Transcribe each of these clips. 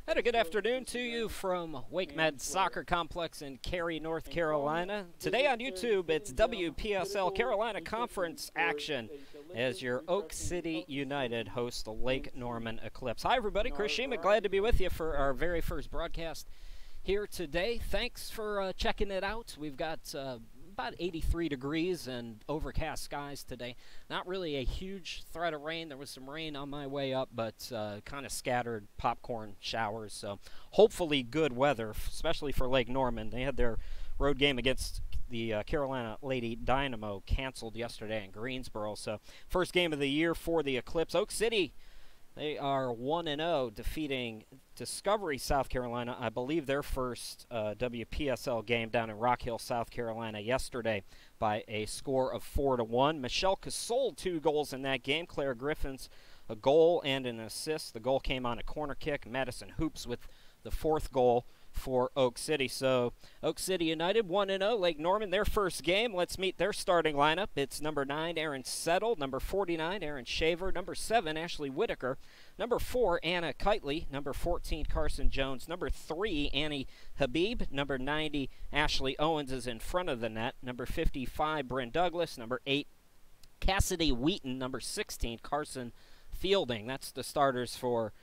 And a good afternoon to you from Wake Med Soccer Complex in Cary, North Carolina. Today on YouTube, it's WPSL Carolina Conference action as your Oak City United hosts the Lake Norman Eclipse. Hi, everybody. Chris Shima, glad to be with you for our very first broadcast here today. Thanks for checking it out. We've got about 83 degrees and overcast skies today. Not really a huge threat of rain. There was some rain on my way up, but kind of scattered popcorn showers. So hopefully good weather, especially for Lake Norman. They had their road game against the Carolina Lady Dynamo canceled yesterday in Greensboro. So first game of the year for the Eclipse. Oak City, they are 1-0, defeating Discovery, South Carolina. I believe their first WPSL game down in Rock Hill, South Carolina yesterday by a score of 4-1. Michelle Casold, 2 goals in that game. Claire Griffins, a goal and an assist. The goal came on a corner kick. Madison Hoops with the 4th goal for Oak City. So Oak City United 1-0. Lake Norman, their first game. Let's meet their starting lineup. It's number 9, Aaron Settle. Number 49, Aaron Shaver. Number 7, Ashley Whitaker. Number 4, Anna Kitely. Number 14, Carson Jones. Number 3, Annie Habib. Number 90, Ashley Owens is in front of the net. Number 55, Bryn Douglas. Number 8, Cassidy Wheaton. Number 16, Carson Fielding. That's the starters for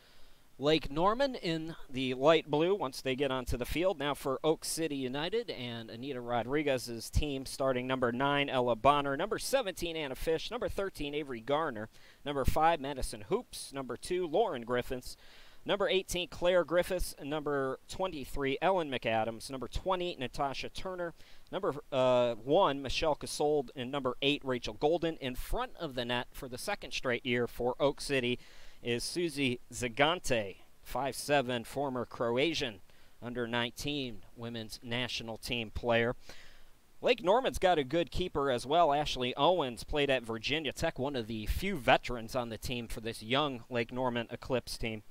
Lake Norman in the light blue once they get onto the field. Now for Oak City United and Anita Rodriguez's team, starting number 9, Ella Bonner, number 17, Anna Fish, number 13, Avery Garner, number 5, Madison Hoops, number 2, Lauren Griffiths, number 18, Claire Griffiths, number 23, Ellen McAdams, number 20, Natasha Turner, number 1, Michelle Casold, and number 8, Rachel Golden. In front of the net for the second straight year for Oak City is Susie Zagante, 5'7", former Croatian under-19 women's national team player. Lake Norman's got a good keeper as well. Ashley Owens played at Virginia Tech, one of the few veterans on the team for this young Lake Norman Eclipse team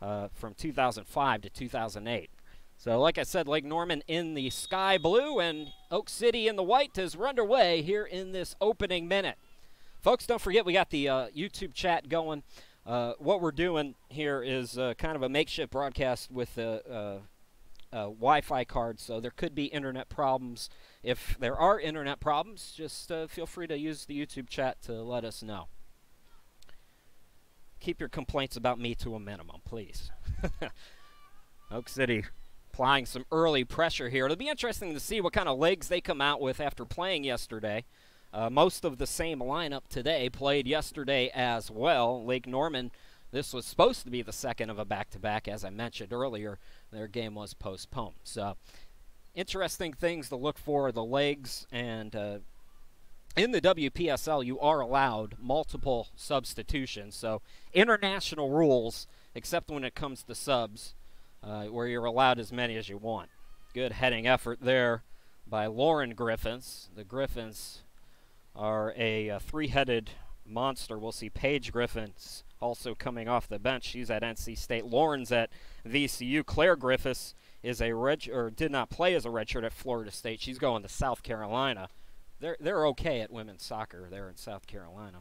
from 2005 to 2008. So like I said, Lake Norman in the sky blue and Oak City in the white as we're underway here in this opening minute. Folks, don't forget we got the YouTube chat going. What we're doing here is kind of a makeshift broadcast with a Wi-Fi card, so there could be internet problems. If there are internet problems, just feel free to use the YouTube chat to let us know. Keep your complaints about me to a minimum, please. Oak City applying some early pressure here. It'll be interesting to see what kind of legs they come out with after playing yesterday. Most of the same lineup today played yesterday as well. Lake Norman, this was supposed to be the second of a back-to-back. As I mentioned earlier, their game was postponed. So, interesting things to look for, the legs. And in the WPSL, you are allowed multiple substitutions. So, international rules, except when it comes to subs, where you're allowed as many as you want. Good heading effort there by Lauren Griffiths. The Griffins are a three-headed monster. We'll see Paige Griffiths also coming off the bench. She's at NC State. Lauren's at VCU. Claire Griffiths is did not play as a redshirt at Florida State. She's going to South Carolina. They're okay at women's soccer there in South Carolina.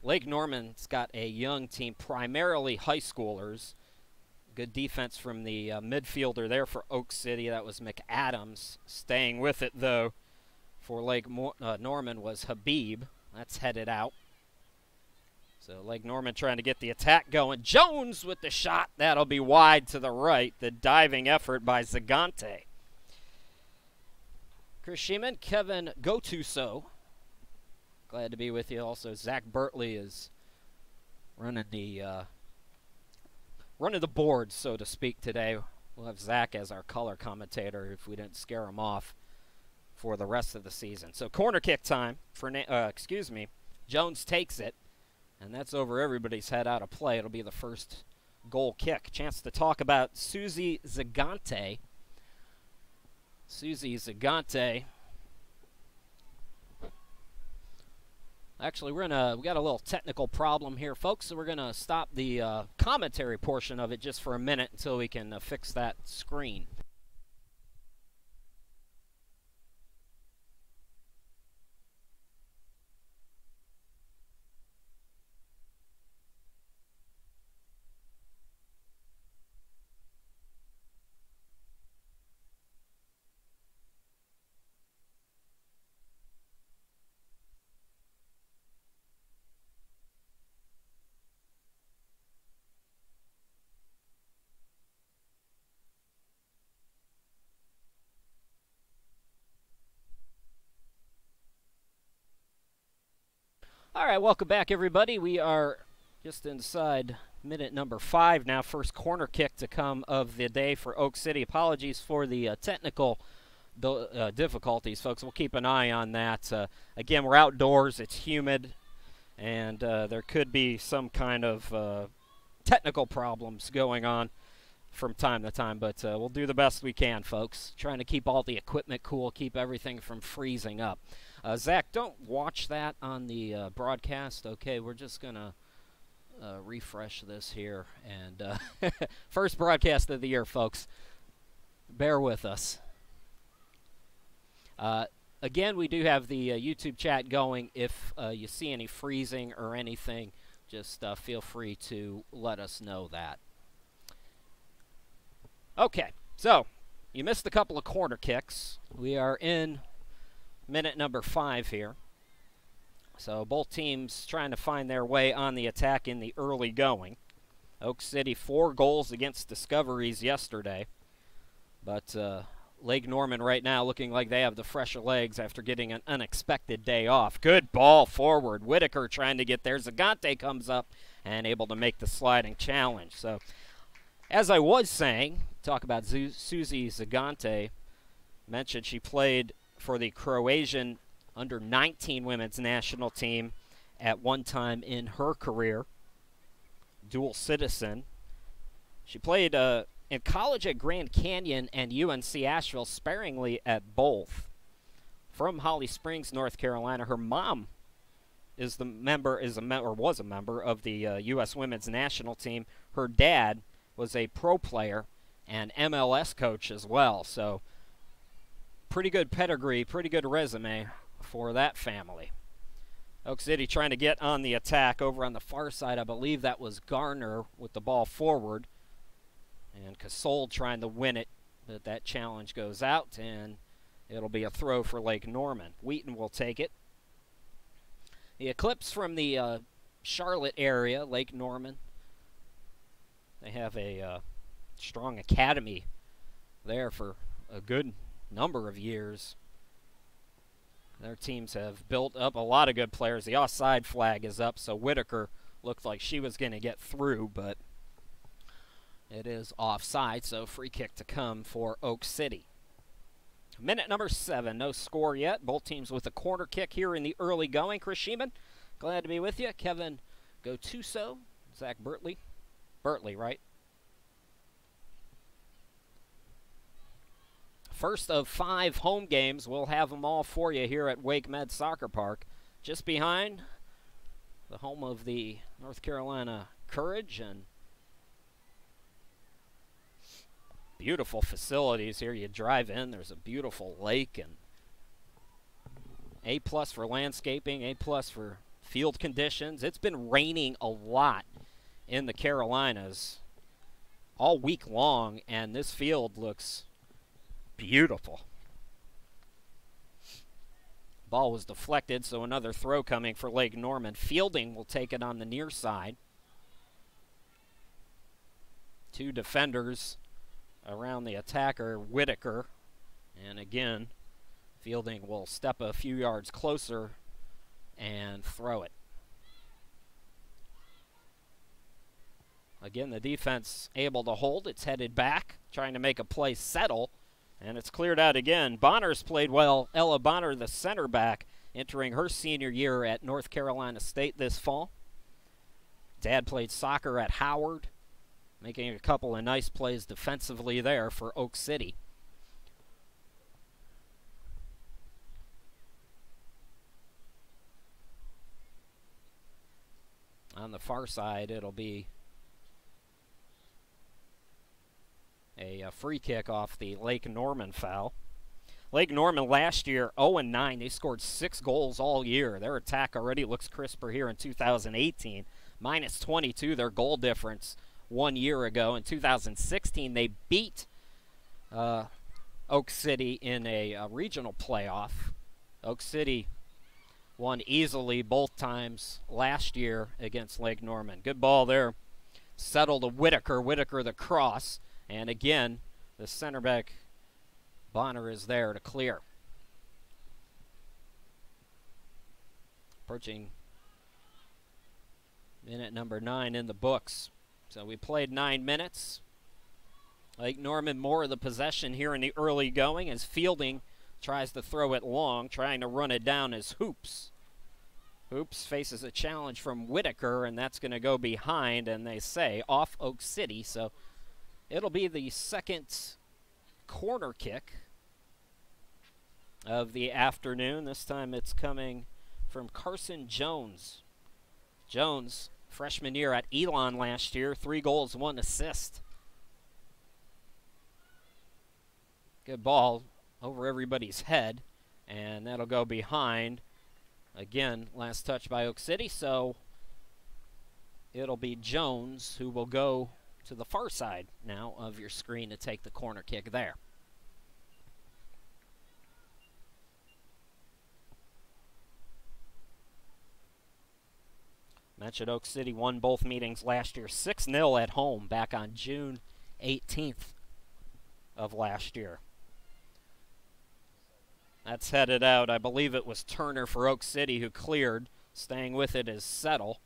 Lake Norman's got a young team, primarily high schoolers. Good defense from the midfielder there for Oak City. That was McAdams. Staying with it, though, for Lake Norman was Habib. That's headed out. So Lake Norman trying to get the attack going. Jones with the shot. That'll be wide to the right. The diving effort by Zagante. Chris Sheeman, Kevin Gotuso. Glad to be with you. Also, Zach Bertley is running the board, so to speak, today. We'll have Zach as our color commentator if we didn't scare him off for the rest of the season. So corner kick time for Jones takes it, and that's over everybody's head out of play. It'll be the first goal kick. Chance to talk about Susie Zagante. Susie Zagante. Actually, we got a little technical problem here, folks, so we're gonna stop the commentary portion of it just for a minute until we can fix that screen. right, welcome back, everybody. We are just inside minute number 5 now. First corner kick to come of the day for Oak City. Apologies for the technical difficulties, folks. We'll keep an eye on that. Again, we're outdoors. It's humid, and there could be some kind of technical problems going on from time to time, but we'll do the best we can, folks. Trying to keep all the equipment cool, keep everything from freezing up. Zach, don't watch that on the broadcast. Okay, we're just going to refresh this here. And first broadcast of the year, folks. Bear with us. Again, we do have the YouTube chat going. If you see any freezing or anything, just feel free to let us know that. Okay, so you missed a couple of corner kicks. We are in minute number 5 here. So both teams trying to find their way on the attack in the early going. Oak City 4 goals against Discoveries yesterday. But Lake Norman right now looking like they have the fresher legs after getting an unexpected day off. Good ball forward. Whitaker trying to get there. Zagante comes up and able to make the sliding challenge. So as I was saying, talk about Susie Zagante. Mentioned she played for the Croatian under-19 women's national team at one time in her career. Dual citizen. She played in college at Grand Canyon and UNC Asheville, sparingly at both. From Holly Springs, North Carolina. Her mom is was a member of the U.S. women's national team. Her dad was a pro player and MLS coach as well. So pretty good pedigree, pretty good resume for that family. Oak City trying to get on the attack over on the far side. I believe that was Garner with the ball forward. And Casol trying to win it, but that challenge goes out, and it'll be a throw for Lake Norman. Wheaton will take it. The Eclipse from the Charlotte area, Lake Norman. They have a strong academy there for a good number of years. Their teams have built up a lot of good players. The offside flag is up, so Whitaker looked like she was going to get through, but it is offside, so free kick to come for Oak City. Minute number 7, no score yet. Both teams with a corner kick here in the early going. Chris Sheeman, glad to be with you. Kevin Gotuso, Zach Bertley, right? First of 5 home games. We'll have them all for you here at Wake Med Soccer Park. Just behind the home of the North Carolina Courage, and beautiful facilities here. You drive in, there's a beautiful lake, and A+ for landscaping, A+ for field conditions. It's been raining a lot in the Carolinas all week long, and this field looks beautiful. Ball was deflected, so another throw coming for Lake Norman. Fielding will take it on the near side. 2 defenders around the attacker, Whitaker. And again, Fielding will step a few yards closer and throw it. Again, the defense able to hold. It's headed back, trying to make a play settle. And it's cleared out again. Bonner's played well. Ella Bonner, the center back, entering her senior year at North Carolina State this fall. Dad played soccer at Howard, making a couple of nice plays defensively there for Oak City. On the far side, it'll be a free kick off the Lake Norman foul. Lake Norman last year 0-9. They scored 6 goals all year. Their attack already looks crisper here in 2018. Minus 22, their goal difference 1 year ago. In 2016, they beat Oak City in a regional playoff. Oak City won easily both times last year against Lake Norman. Good ball there. Settled to Whitaker. Whitaker the cross. And again, the center back, Bonner, is there to clear. Approaching Minute number 9 in the books. So we played 9 minutes. Lake Norman more of the possession here in the early going as Fielding tries to throw it long, trying to run it down as Hoops. Hoops faces a challenge from Whitaker, and that's going to go behind, and they say off Oak City. So it'll be the second corner kick of the afternoon. This time it's coming from Carson Jones. Jones, freshman year at Elon last year, 3 goals, 1 assist. Good ball over everybody's head, and that'll go behind. Again, last touch by Oak City, so it'll be Jones who will go to the far side now of your screen to take the corner kick there. Mentioned Oak City won both meetings last year, 6-0 at home back on June 18th of last year. That's headed out. I believe it was Turner for Oak City who cleared. Staying with it is Settle.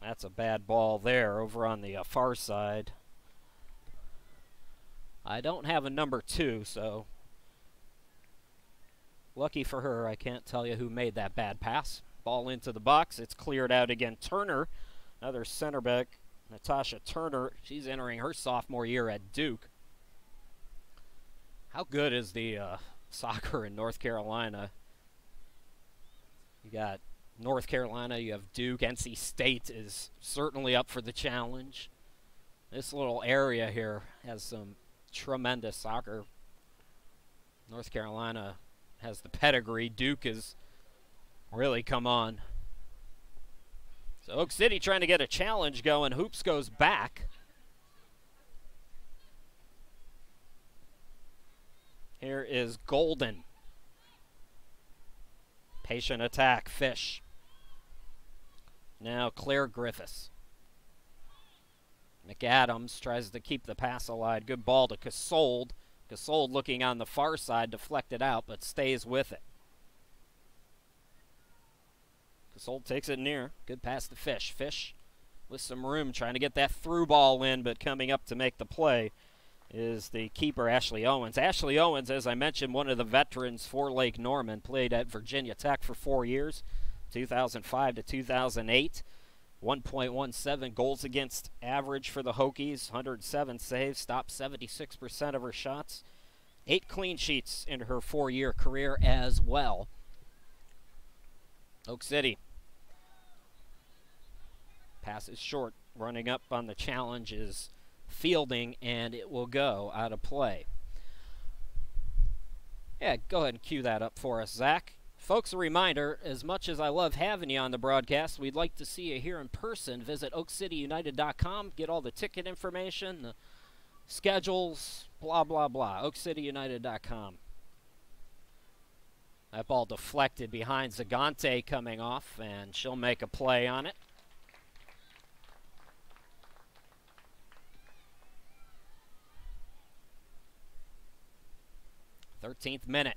That's a bad ball there over on the far side. I don't have a number 2, so lucky for her, I can't tell you who made that bad pass. Ball into the box. It's cleared out again. Turner, another center back, Natasha Turner. She's entering her sophomore year at Duke. How good is the soccer in North Carolina? You got North Carolina, you have Duke. NC State is certainly up for the challenge. This little area here has some tremendous soccer. North Carolina has the pedigree. Duke has really come on. So Oak City trying to get a challenge going. Hoops goes back. Here is Golden. Patient attack, Fish. Now Claire Griffiths. McAdams tries to keep the pass alive. Good ball to Casold. Casold looking on the far side, deflected out, but stays with it. Casold takes it near. Good pass to Fish. Fish with some room, trying to get that through ball in, but coming up to make the play is the keeper, Ashley Owens. Ashley Owens, as I mentioned, one of the veterans for Lake Norman, played at Virginia Tech for 4 years, 2005 to 2008. 1.17 goals against average for the Hokies, 107 saves, stopped 76% of her shots. 8 clean sheets in her 4-year career as well. Oak City. Pass is short. Running up on the challenge is Fielding, and it will go out of play. Yeah, go ahead and cue that up for us, Zach. Folks, a reminder, as much as I love having you on the broadcast, we'd like to see you here in person. Visit oakcityunited.com, get all the ticket information, the schedules, blah, blah, blah. oakcityunited.com. That ball deflected behind Zagante coming off, and she'll make a play on it. 13th minute.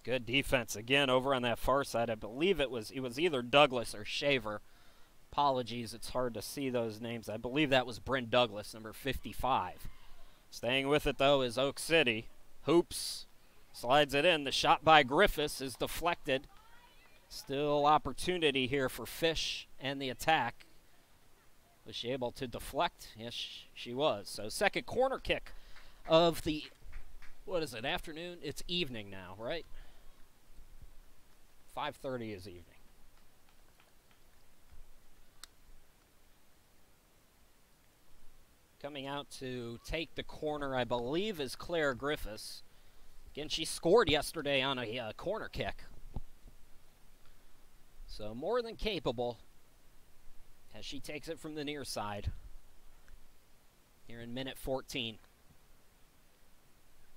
Good defense again over on that far side. I believe it was either Douglas or Shaver. Apologies, it's hard to see those names. I believe that was Bryn Douglas, number 55. Staying with it, though, is Oak City. Hoops slides it in. The shot by Griffiths is deflected. Still opportunity here for Fish and the attack. Was she able to deflect? Yes, she was. So second corner kick of the, what is it, afternoon? It's evening now, right? 5:30 is evening. Coming out to take the corner, I believe, is Claire Griffiths. Again, she scored yesterday on a corner kick. So more than capable as she takes it from the near side here in minute 14.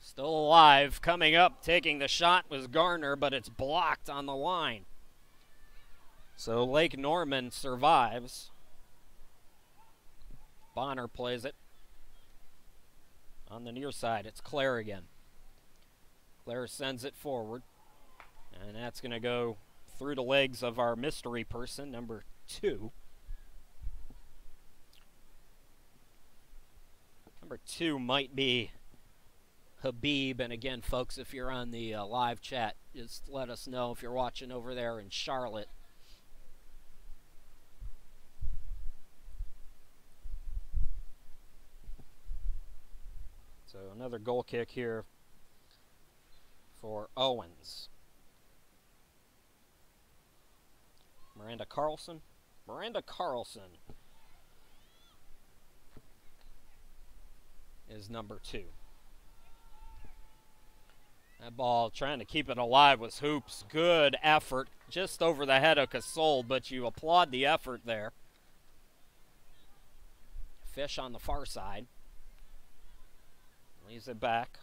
Still alive, coming up, taking the shot was Garner, but it's blocked on the line. So Lake Norman survives. Bonner plays it. On the near side, it's Claire again. Blair sends it forward. And that's going to go through the legs of our mystery person, number 2. Number 2 might be Habib. And again, folks, if you're on the live chat, just let us know if you're watching over there in Charlotte. So another goal kick here for Owens. Miranda Carlson is number 2. That ball, trying to keep it alive, was Hoops. Good effort, just over the head of Casol, but you applaud the effort there. Fish on the far side. Leaves it back.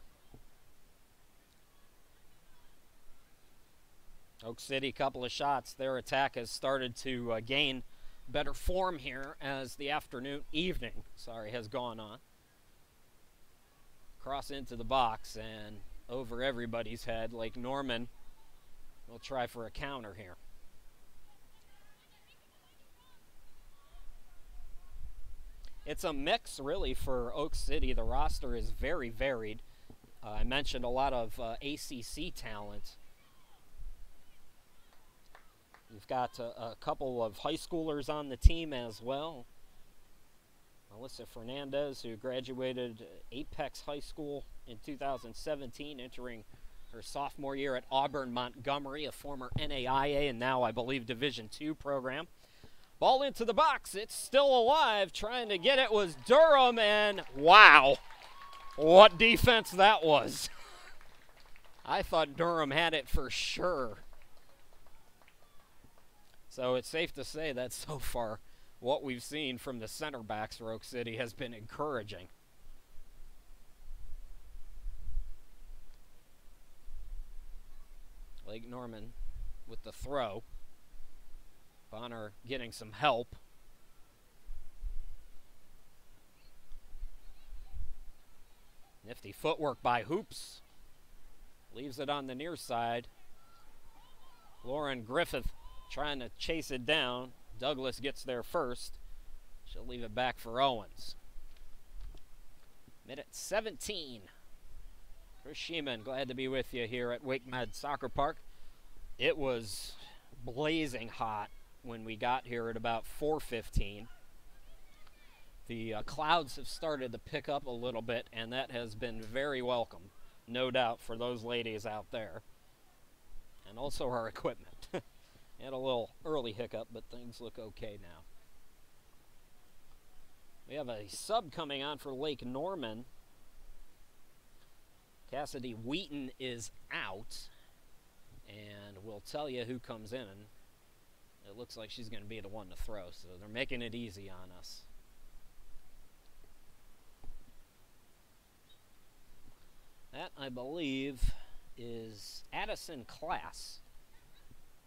Oak City, couple of shots. Their attack has started to gain better form here as the evening has gone on. Cross into the box and over everybody's head. Lake Norman will try for a counter here. It's a mix, really, for Oak City. The roster is very varied. I mentioned a lot of ACC talent. We've got a couple of high schoolers on the team as well. Melissa Fernandez, who graduated Apex High School in 2017, entering her sophomore year at Auburn Montgomery, a former NAIA and now, I believe, Division II program. Ball into the box. It's still alive. Trying to get it was Durham, and wow, what defense that was. I thought Durham had it for sure. So it's safe to say that so far what we've seen from the center backs for Oak City has been encouraging. Lake Norman with the throw. Bonner getting some help. Nifty footwork by Hoops. Leaves it on the near side. Lauren Griffith trying to chase it down. Douglas gets there first. She'll leave it back for Owens. Minute 17. Chris Sheeman, glad to be with you here at Wake Med Soccer Park. It was blazing hot when we got here at about 4:15. The clouds have started to pick up a little bit, and that has been very welcome, no doubt, for those ladies out there. And also our equipment. Had a little early hiccup, but things look okay now. We have a sub coming on for Lake Norman. Cassidy Wheaton is out, and we'll tell you who comes in. It looks like she's going to be the one to throw, so they're making it easy on us. That, I believe, is Addison Class.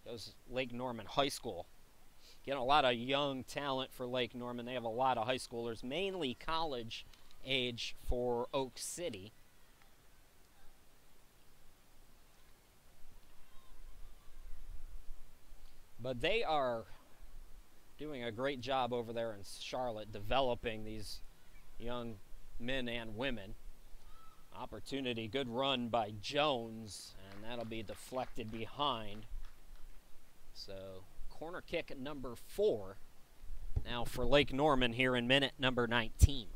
Goes Lake Norman High School. Getting a lot of young talent for Lake Norman. They have a lot of high schoolers, mainly college age for Oak City. But they are doing a great job over there in Charlotte developing these young men and women. Opportunity, good run by Jones, and that'll be deflected behind. So, corner kick at number 4 now for Lake Norman here in minute number 19.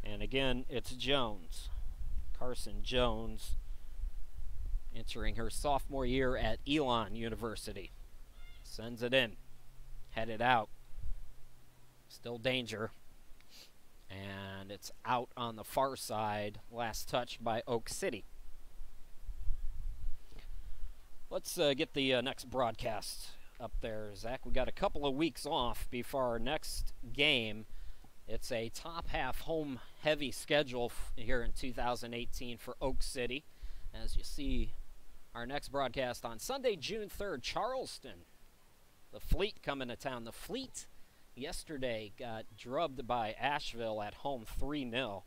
And again, it's Jones. Carson Jones entering her sophomore year at Elon University. Sends it in. Headed out. Still danger. And it's out on the far side. Last touch by Oak City. Let's get the next broadcast up there, Zach. We got a couple of weeks off before our next game. It's a top half home heavy schedule here in 2018 for Oak City. As you see, our next broadcast on Sunday, June 3rd, Charleston. The Fleet coming to town. The Fleet yesterday got drubbed by Asheville at home 3-0.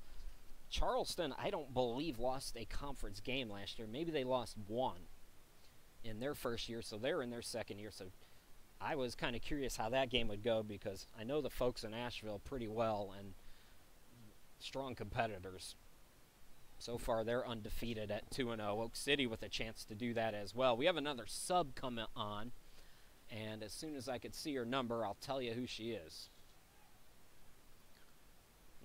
Charleston, I don't believe, lost a conference game last year. Maybe they lost one in their first year, so they're in their second year. So I was kind of curious how that game would go because I know the folks in Asheville pretty well and strong competitors. So far, they're undefeated at 2-0. Oak City with a chance to do that as well. We have another sub coming on, and as soon as I could see her number, I'll tell you who she is.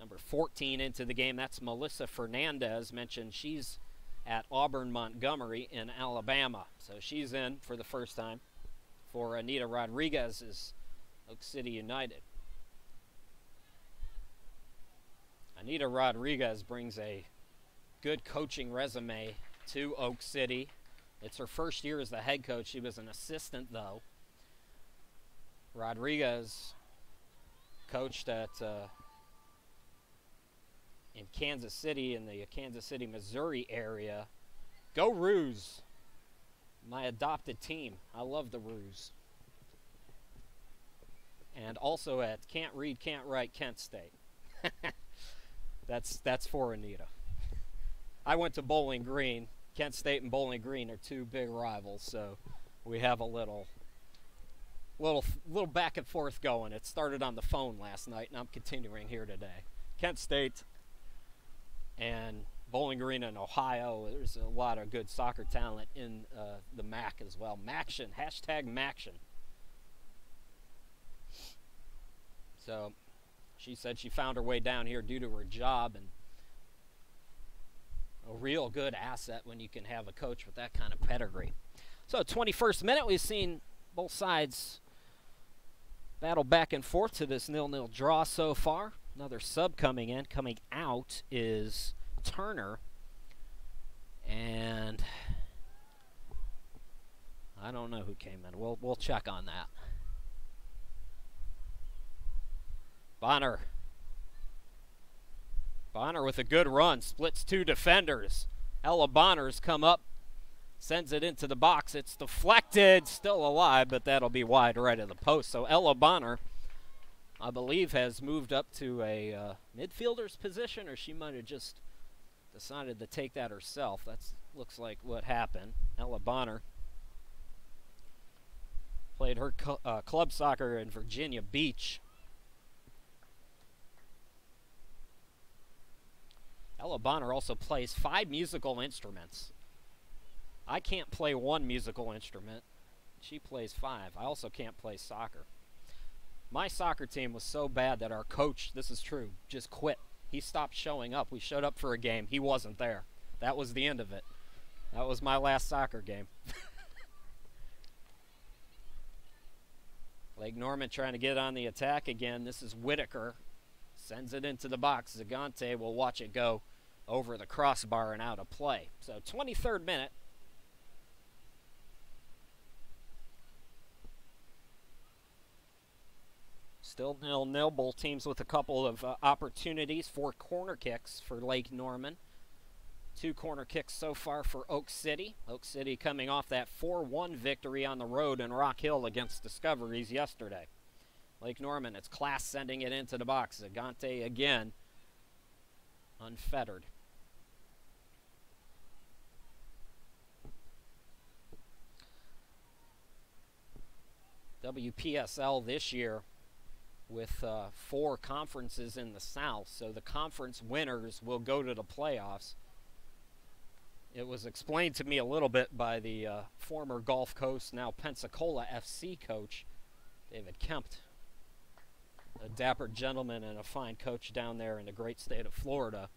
Number 14 into the game, that's Melissa Fernandez. Mentioned she's at Auburn Montgomery in Alabama. So she's in for the first time for Anita Rodriguez's Oak City United. Anita Rodriguez brings a good coaching resume to Oak City. It's her first year as the head coach. She was an assistant, though. Rodriguez coached at in Kansas City, in the Kansas City, Missouri area. Go Roos, my adopted team. I love the Roos. And also at Can't Read, Can't Write, Kent State. That's for Anita. I went to Bowling Green. Kent State and Bowling Green are two big rivals, so we have a little back and forth going. It started on the phone last night, and I'm continuing here today. Kent State and Bowling Green in Ohio. There's a lot of good soccer talent in the MAC as well. Maction, hashtag Maction. So she said she found her way down here due to her job, and a real good asset when you can have a coach with that kind of pedigree. So 21st minute, we've seen both sides battle back and forth to this 0-0 draw so far. Another sub coming in. Coming out is Turner. And I don't know who came in. We'll check on that. Bonner with a good run. Splits two defenders. Ella Bonner's come up. Sends it into the box. It's deflected. Still alive, but that'll be wide right of the post. So Ella Bonner, I believe, has moved up to a midfielder's position, or she might have just decided to take that herself. That looks like what happened. Ella Bonner played her club soccer in Virginia Beach. Ella Bonner also plays 5 musical instruments. I can't play one musical instrument. She plays 5. I also can't play soccer. My soccer team was so bad that our coach, this is true, just quit. He stopped showing up. We showed up for a game. He wasn't there. That was the end of it. That was my last soccer game. Lake Norman trying to get on the attack again. This is Whitaker. Sends it into the box. Zagante will watch it go over the crossbar and out of play. So 23rd minute. Still 0-0. Both teams with a couple of opportunities for corner kicks for Lake Norman. 2 corner kicks so far for Oak City. Oak City coming off that 4-1 victory on the road in Rock Hill against Discoveries yesterday. Lake Norman, it's Class sending it into the box. Zagante again, unfettered. WPSL this year with 4 conferences in the South, so the conference winners will go to the playoffs. It was explained to me a little bit by the former Gulf Coast, now Pensacola FC coach, David Kempt. A dapper gentleman and a fine coach down there in the great state of Florida,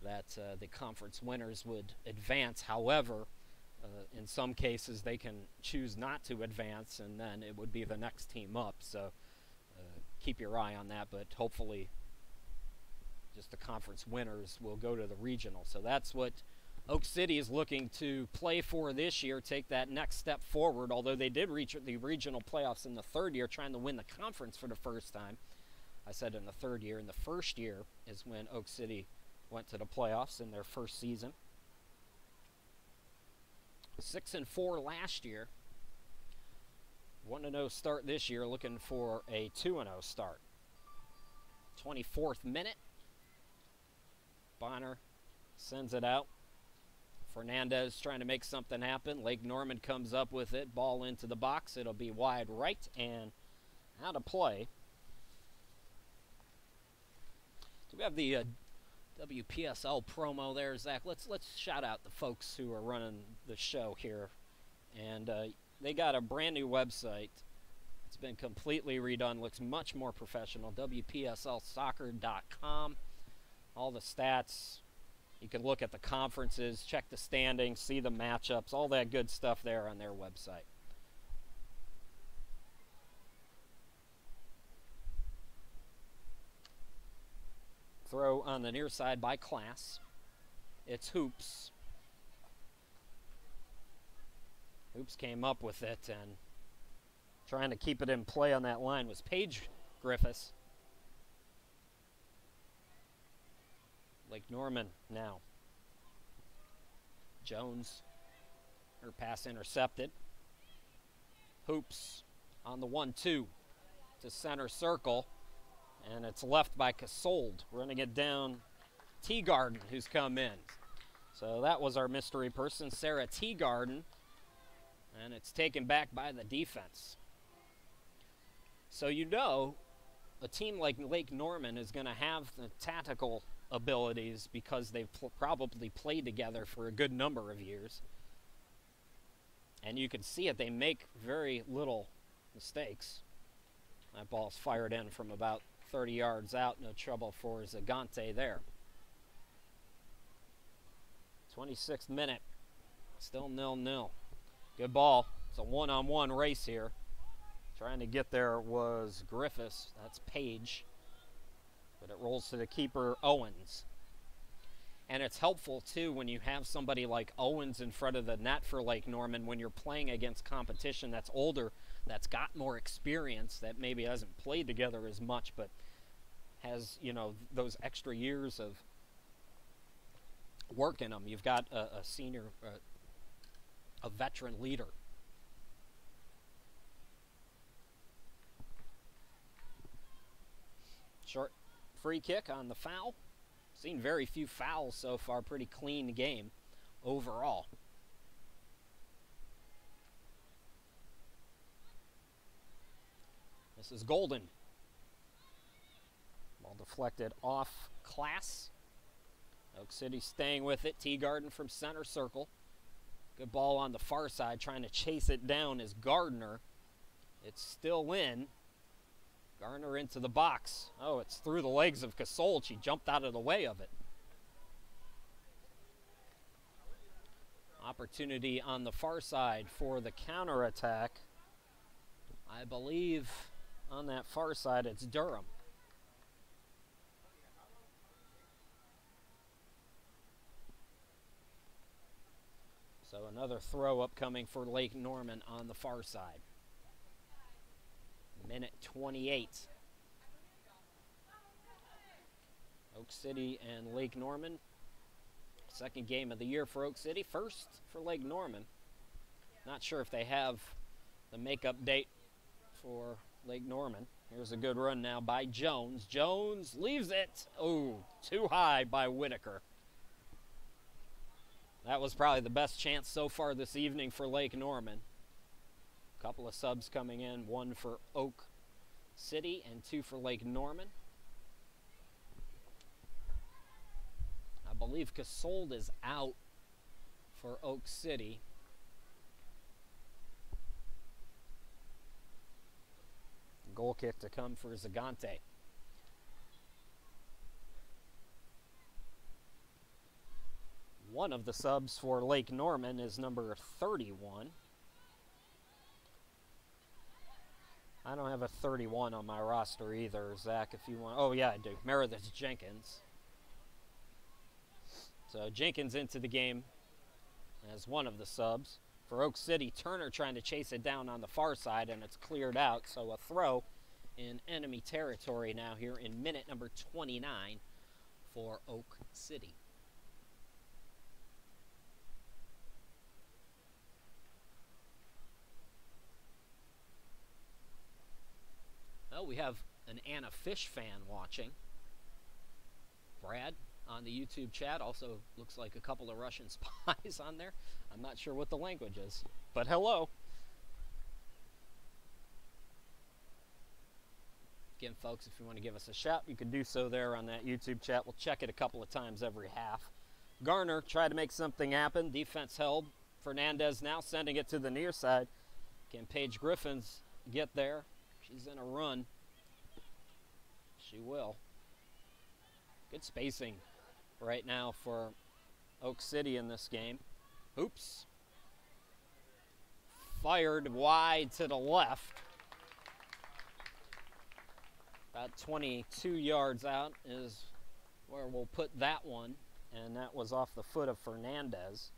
that the conference winners would advance. However, in some cases they can choose not to advance, and then it would be the next team up. So keep your eye on that, but hopefully just the conference winners will go to the regional. So that's what Oak City is looking to play for this year, take that next step forward, although they did reach the regional playoffs in the 3rd year, trying to win the conference for the first time. I said in the 3rd year. In the 1st year is when Oak City went to the playoffs in their 1st season. 6-4 last year. 1-0 start this year, looking for a 2-0 start. 24th minute. Bonner sends it out. Fernandez trying to make something happen. Lake Norman comes up with it. Ball into the box. It'll be wide right and out of play. Do we have the WPSL promo there, Zach? Let's shout out the folks who are running the show here. And they got a brand new website. It's been completely redone. Looks much more professional. WPSLsoccer.com. All the stats. You can look at the conferences, check the standings, see the matchups, all that good stuff there on their website. Throw on the near side by Class. It's Hoops. Hoops came up with it, and trying to keep it in play on that line was Paige Griffiths. Lake Norman now. Jones, her pass intercepted. Hoops on the 1-2 to center circle, and it's left by Casold. Running it down, Teagarden, who's come in. So that was our mystery person, Sarah Teagarden, and it's taken back by the defense. So you know a team like Lake Norman is going to have the tactical abilities because they've probably played together for a good number of years. And you can see it. They make very little mistakes. That ball's fired in from about 30 yards out. No trouble for Zagante there. 26th minute. Still 0-0. Good ball. It's a one-on-one race here. Trying to get there was Griffiths. That's Page. But it rolls to the keeper, Owens. And it's helpful, too, when you have somebody like Owens in front of the net for Lake Norman when you're playing against competition that's older, that's got more experience, that maybe hasn't played together as much, but has, you know, those extra years of work in them. You've got a senior, a veteran leader. Short free kick on the foul. Seen very few fouls so far. Pretty clean game overall. This is Golden. Ball deflected off Class. Oak City staying with it. Teagarden from center circle. Good ball on the far side. Trying to chase it down is Gardner. It's still in. Garner into the box. Oh, it's through the legs of Casold. She jumped out of the way of it. Opportunity on the far side for the counterattack. I believe on that far side it's Durham. So another throw upcoming for Lake Norman on the far side. Minute 28. Oak City and Lake Norman. Second game of the year for Oak City. First for Lake Norman. Not sure if they have the makeup date for Lake Norman. Here's a good run now by Jones. Jones leaves it. Oh, too high by Whitaker. That was probably the best chance so far this evening for Lake Norman. Couple of subs coming in, one for Oak City and two for Lake Norman. I believe Casold is out for Oak City. Goal kick to come for Zagante. One of the subs for Lake Norman is number 31. I don't have a 31 on my roster either, Zach, if you want. Oh, yeah, I do. Meredith Jenkins. So Jenkins into the game as one of the subs. For Oak City, Turner trying to chase it down on the far side, and it's cleared out. So a throw in enemy territory now here in minute number 29 for Oak City. Well, we have an Anna Fish fan watching. Brad on the YouTube chat. Also looks like a couple of Russian spies on there. I'm not sure what the language is, but hello. Again, folks, if you want to give us a shout, you can do so there on that YouTube chat. We'll check it a couple of times every half. Garner tried to make something happen. Defense held. Fernandez now sending it to the near side. Can Paige Griffins get there? She's in a run. She will. Good spacing right now for Oak City in this game. Oops. Fired wide to the left. About 22 yards out is where we'll put that one. And that was off the foot of Fernandez.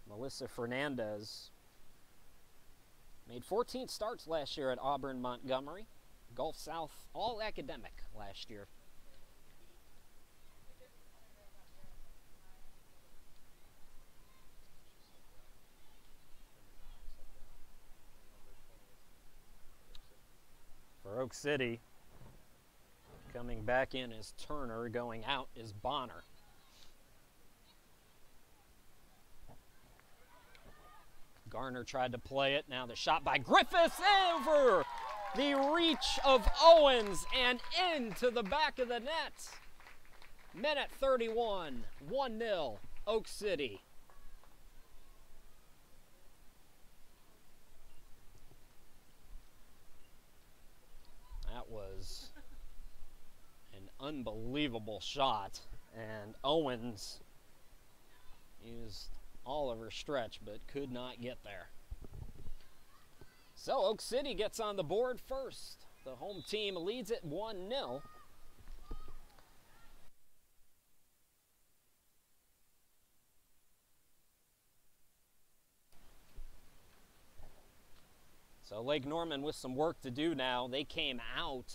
Melissa Fernandez made 14 starts last year at Auburn Montgomery. Gulf South All Academic last year. For Oak City, coming back in is Turner, going out is Bonner. Garner tried to play it. Now the shot by Griffiths over the reach of Owens and into the back of the net. Minute 31, 1-0, Oak City. That was an unbelievable shot, and Owens used all of her stretch but could not get there. So Oak City gets on the board first. The home team leads it 1-0. So Lake Norman with some work to do now. They came out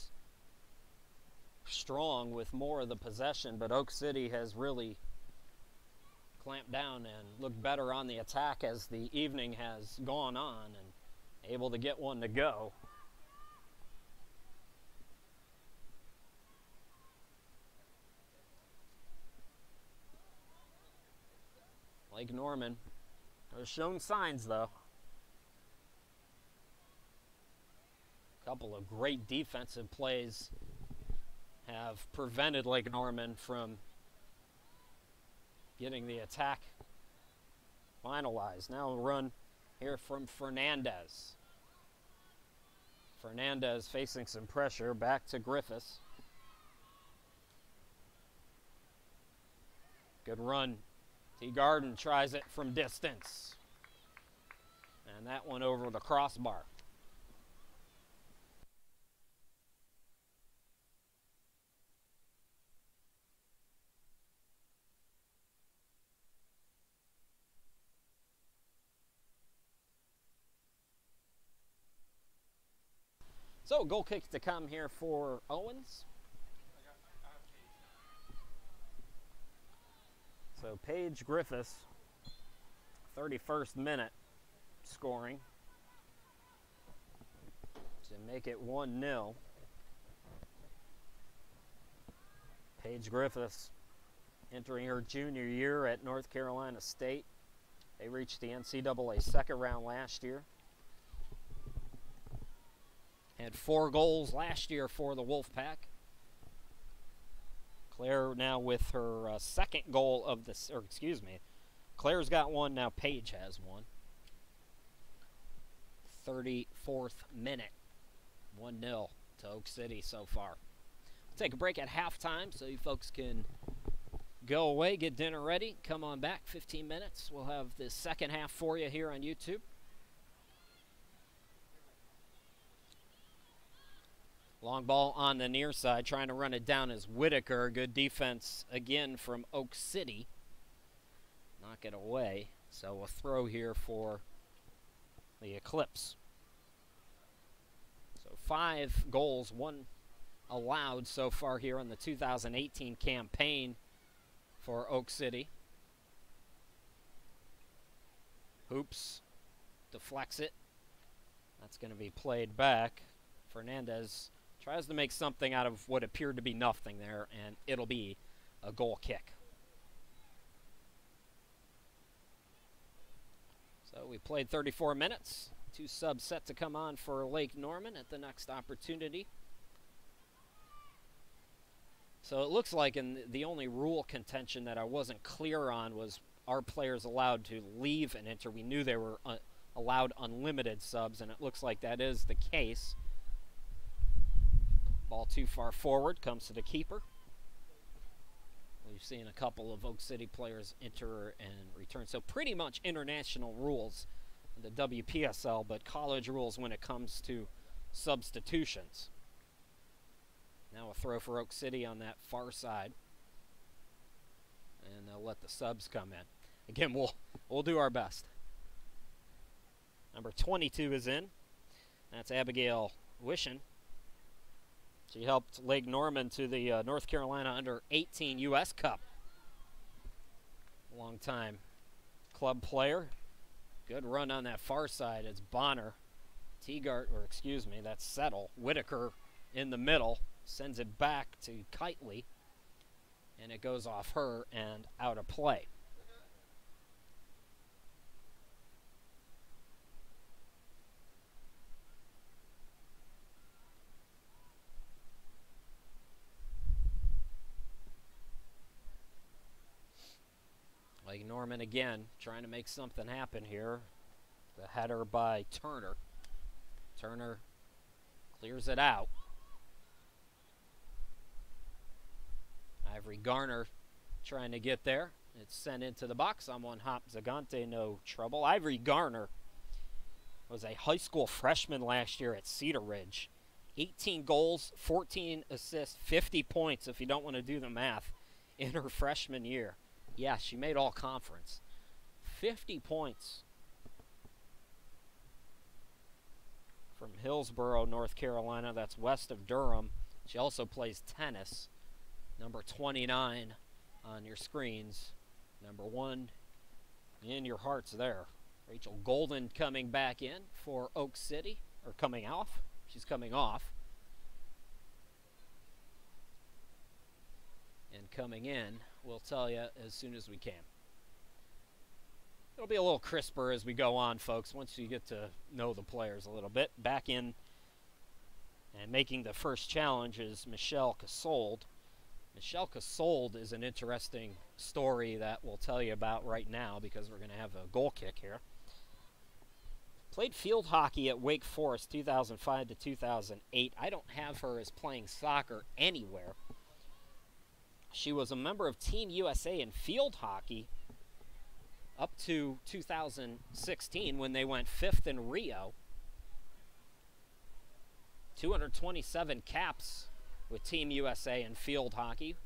strong with more of the possession, but Oak City has really clamped down and looked better on the attack as the evening has gone on and able to get one to go. Lake Norman has shown signs, though. A couple of great defensive plays have prevented Lake Norman from getting the attack finalized. Now a run here from Fernandez. Fernandez facing some pressure. Back to Griffiths. Good run. T. Garden tries it from distance. And that one over the crossbar. So, goal kick to come here for Owens. So, Paige Griffiths, 31st minute scoring to make it 1-0. Paige Griffiths entering her junior year at North Carolina State. They reached the NCAA second round last year. Had 4 goals last year for the Wolfpack. Claire now with her second goal of this, or excuse me, Claire's got one, now Paige has one. 34th minute, 1-0 to Oak City so far. We'll take a break at halftime so you folks can go away, get dinner ready, come on back, 15 minutes. We'll have the second half for you here on YouTube. Long ball on the near side, trying to run it down is Whitaker. Good defense again from Oak City. Knock it away. So a throw here for the Eclipse. So 5 goals, 1 allowed so far here in the 2018 campaign for Oak City. Hoops deflects it. That's going to be played back. Fernandez tries to make something out of what appeared to be nothing there, and it'll be a goal kick. So we played 34 minutes. 2 subs set to come on for Lake Norman at the next opportunity. So it looks like the only rule contention that I wasn't clear on was, are players allowed to leave and enter? We knew they were allowed unlimited subs, and it looks like that is the case. Ball too far forward, comes to the keeper. We've seen a couple of Oak City players enter and return. So pretty much international rules in the WPSL, but college rules when it comes to substitutions. Now a throw for Oak City on that far side. And they'll let the subs come in. Again, we'll do our best. Number 22 is in. That's Abigail Wishin. She helped Lake Norman to the North Carolina Under-18 U.S. Cup. Long-time club player. Good run on that far side. It's Bonner. That's Settle. Whitaker in the middle. Sends it back to Kitely. And it goes off her and out of play. Lake Norman again trying to make something happen here. The header by Turner. Turner clears it out. Ivory Garner trying to get there. It's sent into the box on one hop. Zagante, no trouble. Ivory Garner was a high school freshman last year at Cedar Ridge. 18 goals, 14 assists, 50 points if you don't want to do the math in her freshman year. Yeah, she made all conference. 50 points from Hillsborough, North Carolina. That's west of Durham. She also plays tennis. Number 29 on your screens. Number 1 in your hearts there. Rachel Golden coming back in for Oak City. Or coming off. She's coming off. And coming in, we'll tell you as soon as we can. It'll be a little crisper as we go on, folks, once you get to know the players a little bit. Back in and making the first challenge is Michelle Casold. Michelle Casold is an interesting story that we'll tell you about right now because we're going to have a goal kick here. Played field hockey at Wake Forest 2005 to 2008. I don't have her as playing soccer anywhere. She was a member of Team USA in field hockey up to 2016 when they went 5th in Rio. 227 caps with Team USA in field hockey.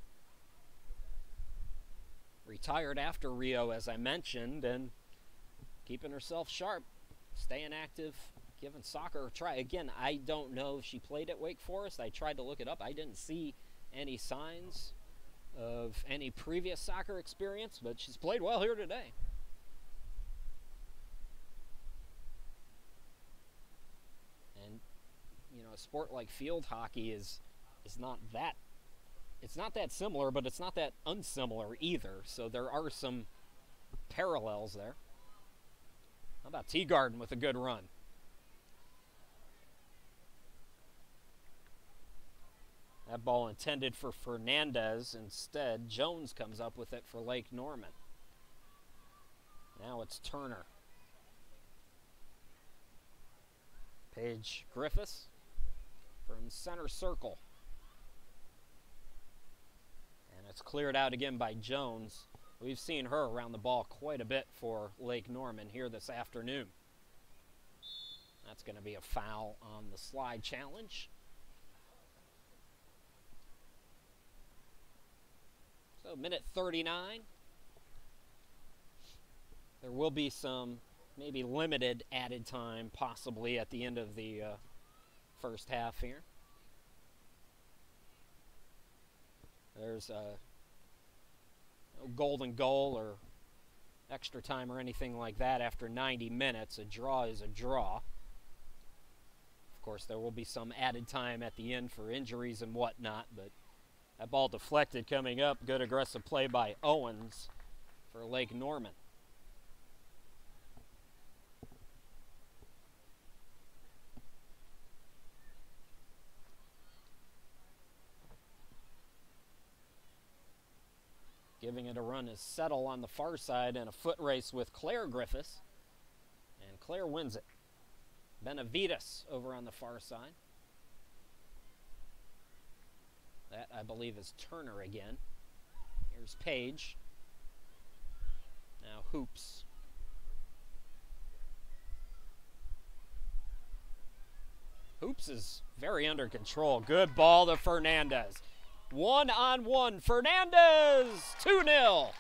Retired after Rio, as I mentioned, and keeping herself sharp, staying active, giving soccer a try. Again, I don't know if she played at Wake Forest. I tried to look it up. I didn't see any signs of any previous soccer experience, but she's played well here today. And, you know, a sport like field hockey is not that, it's not that similar, but it's not that unsimilar either. So there are some parallels there. How about Teagarden with a good run? That ball intended for Fernandez. Instead, Jones comes up with it for Lake Norman. Now it's Turner. Paige Griffiths from center circle. And it's cleared out again by Jones. We've seen her around the ball quite a bit for Lake Norman here this afternoon. That's going to be a foul on the slide challenge. So minute 39. There will be some maybe limited added time possibly at the end of the first half here. There's a golden goal or extra time or anything like that after 90 minutes. A draw is a draw. Of course, there will be some added time at the end for injuries and whatnot, but That ball deflected coming up. Good aggressive play by Owens for Lake Norman. Giving it a run is Settle on the far side in a foot race with Claire Griffiths. And Claire wins it. Benavides over on the far side. That, I believe, is Turner again. Here's Page. Now Hoops. Hoops is very under control. Good ball to Fernandez. 1-on-1, Fernandez, 2-0.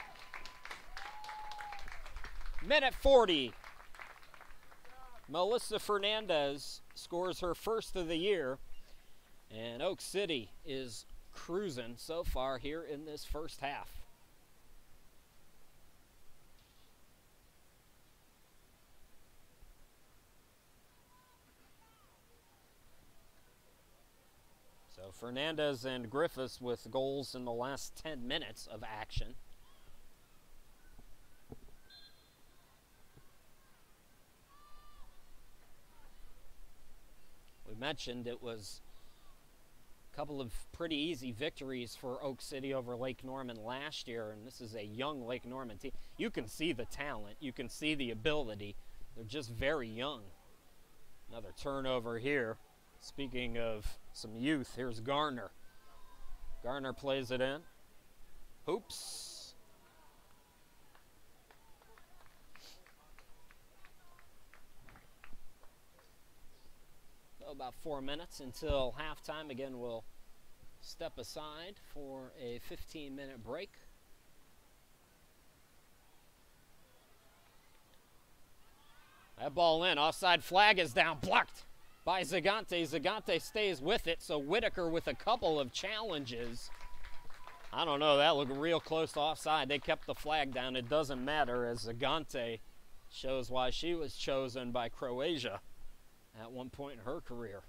Minute 40. Melissa Fernandez scores her first of the year, and Oak City is cruising so far here in this first half. So Fernandez and Griffiths with goals in the last 10 minutes of action. We mentioned it was a couple of pretty easy victories for Oak City over Lake Norman last year, and this is a young Lake Norman team. You can see the talent, you can see the ability. They're just very young. Another turnover here. Speaking of some youth, here's Garner. Garner plays it in. Hoops. So about 4 minutes until halftime. Again, we'll step aside for a 15-minute break. That ball in. Offside flag is down. Blocked by Zagante. Zagante stays with it, so Whitaker with a couple of challenges. I don't know, that looked real close to offside. They kept the flag down. It doesn't matter, as Zagante shows why she was chosen by Croatia at one point in her career.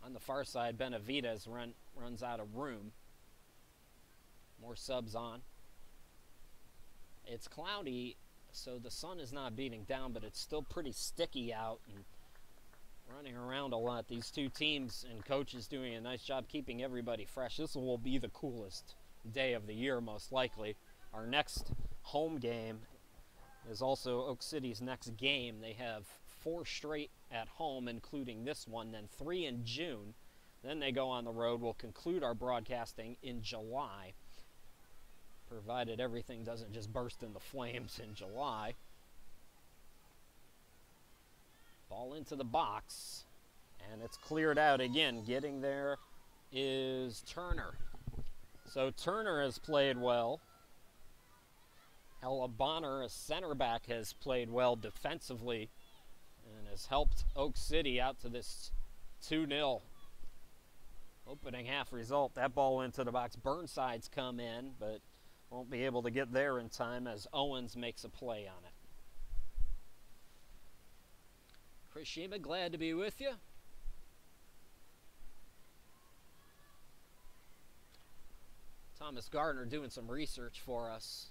On the far side, Benavides runs out of room. More subs on. It's cloudy, so the sun is not beating down, but it's still pretty sticky out and running around a lot. These two teams and coaches doing a nice job keeping everybody fresh. This will be the coolest day of the year, most likely. Our next home game is also Oak City's next game. They have 4 straight at home, including this one, then 3 in June. Then they go on the road. We'll conclude our broadcasting in July, provided everything doesn't just burst into flames in July. Ball into the box, and it's cleared out again. Getting there is Turner. So Turner has played well. Ella Bonner, a center back, has played well defensively and has helped Oak City out to this 2-0 opening half result. That ball into the box. Burnside's come in, but won't be able to get there in time as Owens makes a play on it. Chris Shima, glad to be with you. Thomas Gardner doing some research for us.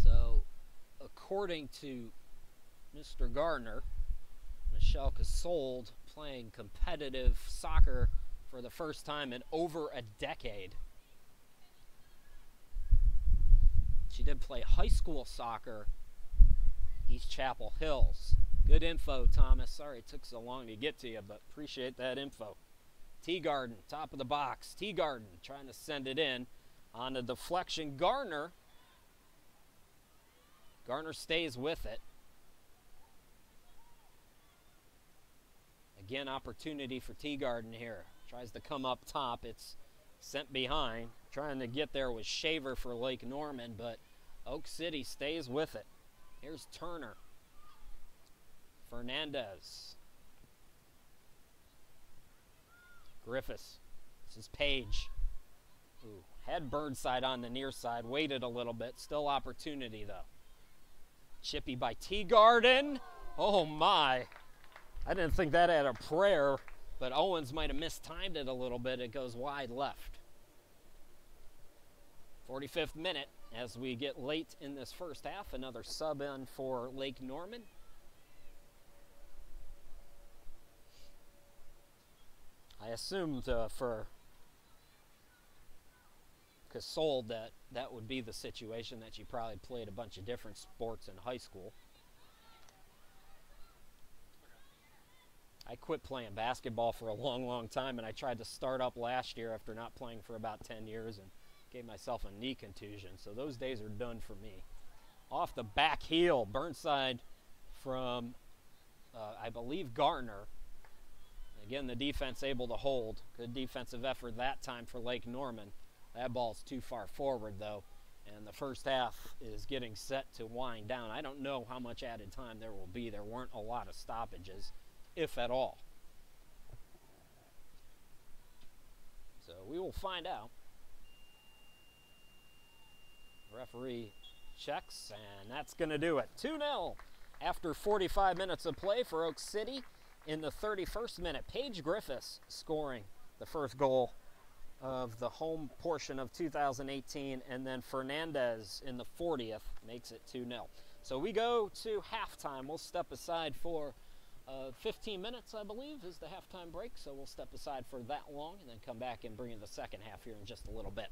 So, according to Mr. Gardner, Michelle Casold playing competitive soccer for the first time in over a decade. She did play high school soccer, East Chapel Hills. Good info, Thomas. Sorry it took so long to get to you, but appreciate that info. Teagarden, top of the box. Teagarden trying to send it in on a deflection. Garner stays with it. Again, opportunity for Teagarden here. Tries to come up top. It's sent behind. Trying to get there was Shaver for Lake Norman, but Oak City stays with it. Here's Turner. Fernandez. Griffiths. This is Page. Ooh, had Burnside on the near side. Waited a little bit. Still opportunity, though. Chippy by Teagarden. Oh, my. I didn't think that had a prayer, but Owens might have mistimed it a little bit. It goes wide left. 45th minute as we get late in this first half. Another sub in for Lake Norman. I assumed for Casole that would be the situation, that she probably played a bunch of different sports in high school. I quit playing basketball for a long time, and I tried to start up last year after not playing for about 10 years and gave myself a knee contusion. So those days are done for me. Off the back heel, Burnside from, I believe, Garner. Again, the defense able to hold. Good defensive effort that time for Lake Norman. That ball's too far forward, though, and the first half is getting set to wind down. I don't know how much added time there will be. There weren't a lot of stoppages, if at all. So we will find out. Referee checks, and that's going to do it. 2-0 after 45 minutes of play for Oak City. In the 31st minute, Paige Griffiths scoring the first goal of the home portion of 2018, and then Fernandez in the 40th makes it 2-0. So we go to halftime. We'll step aside for 15 minutes, I believe, is the halftime break. So we'll step aside for that long and then come back and bring in the second half here in just a little bit.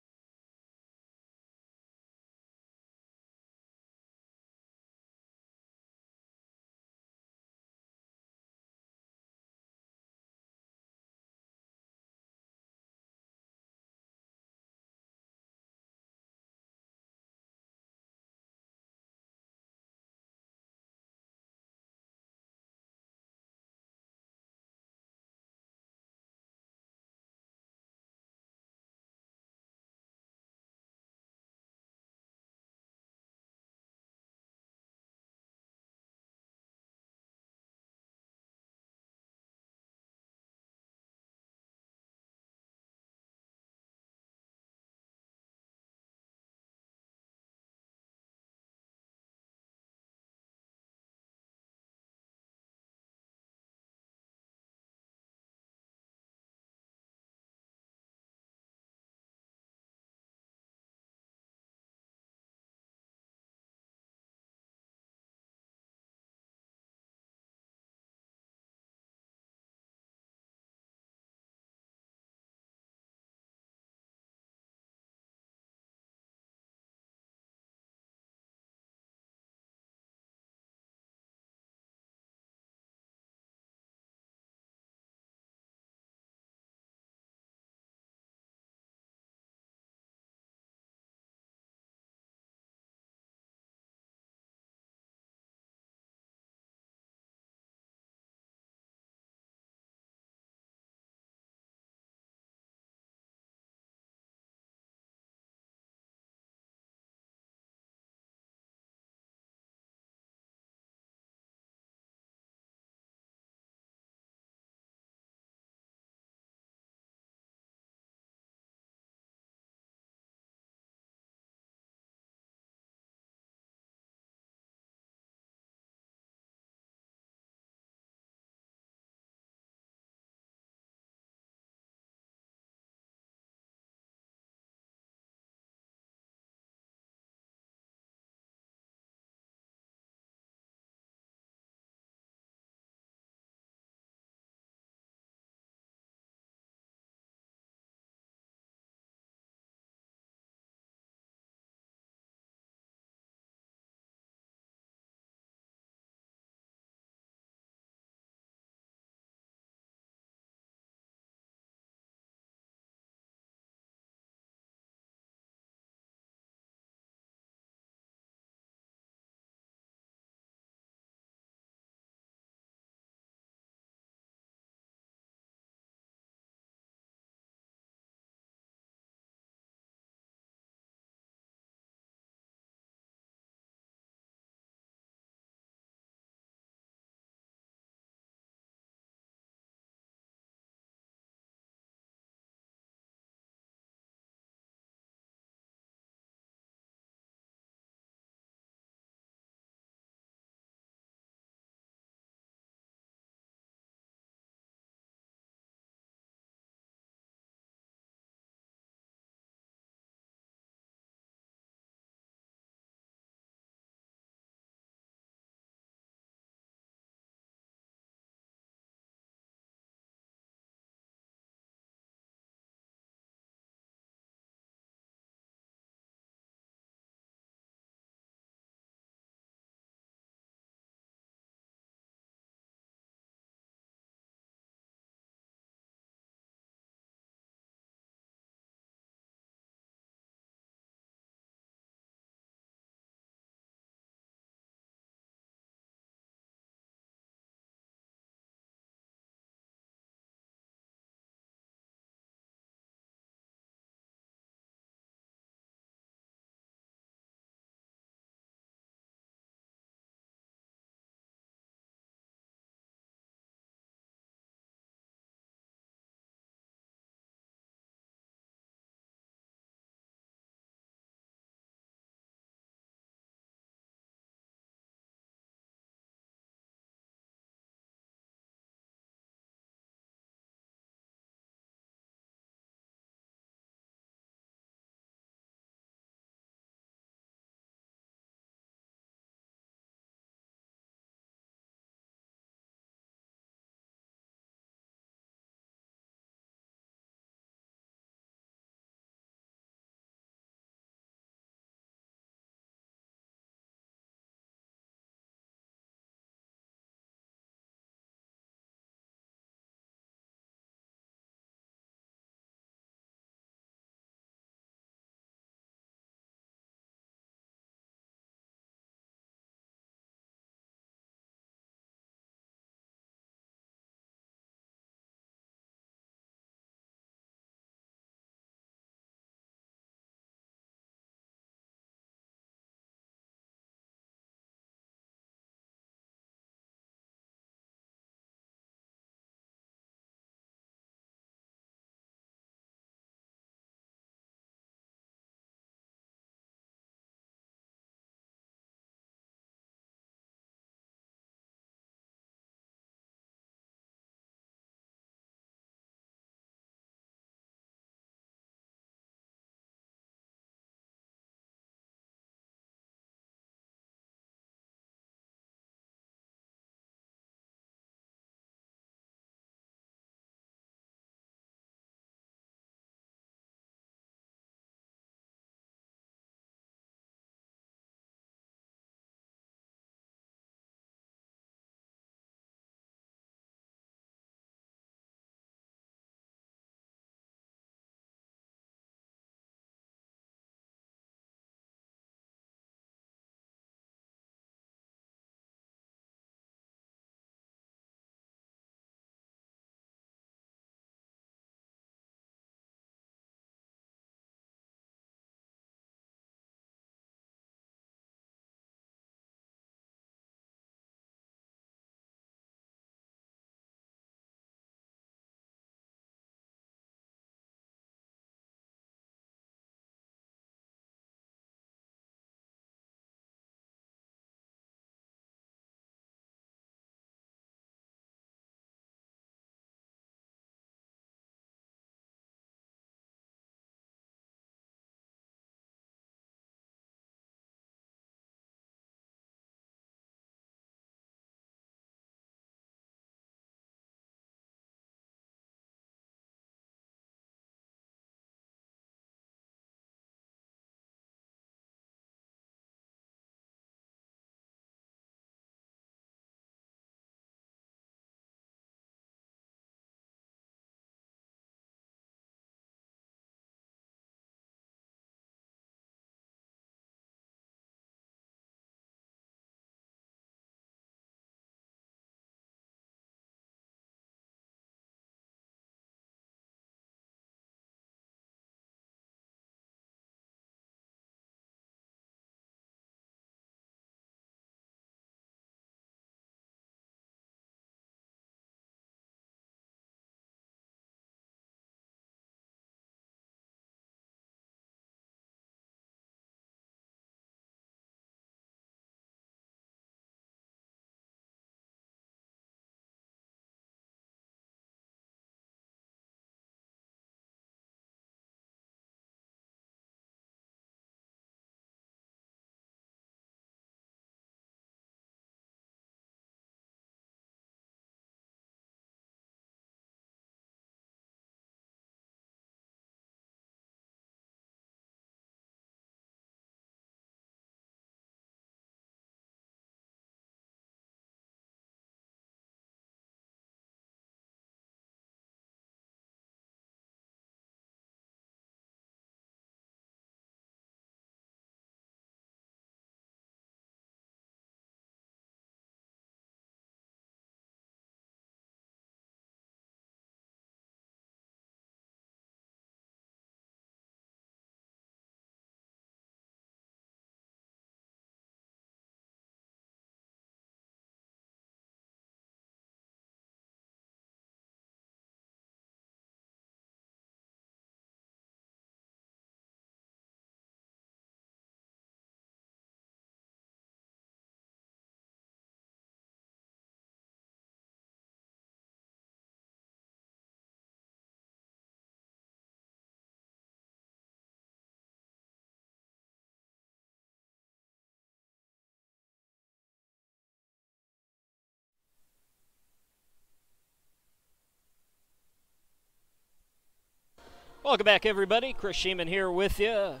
Welcome back, everybody. Chris Sheeman here with you.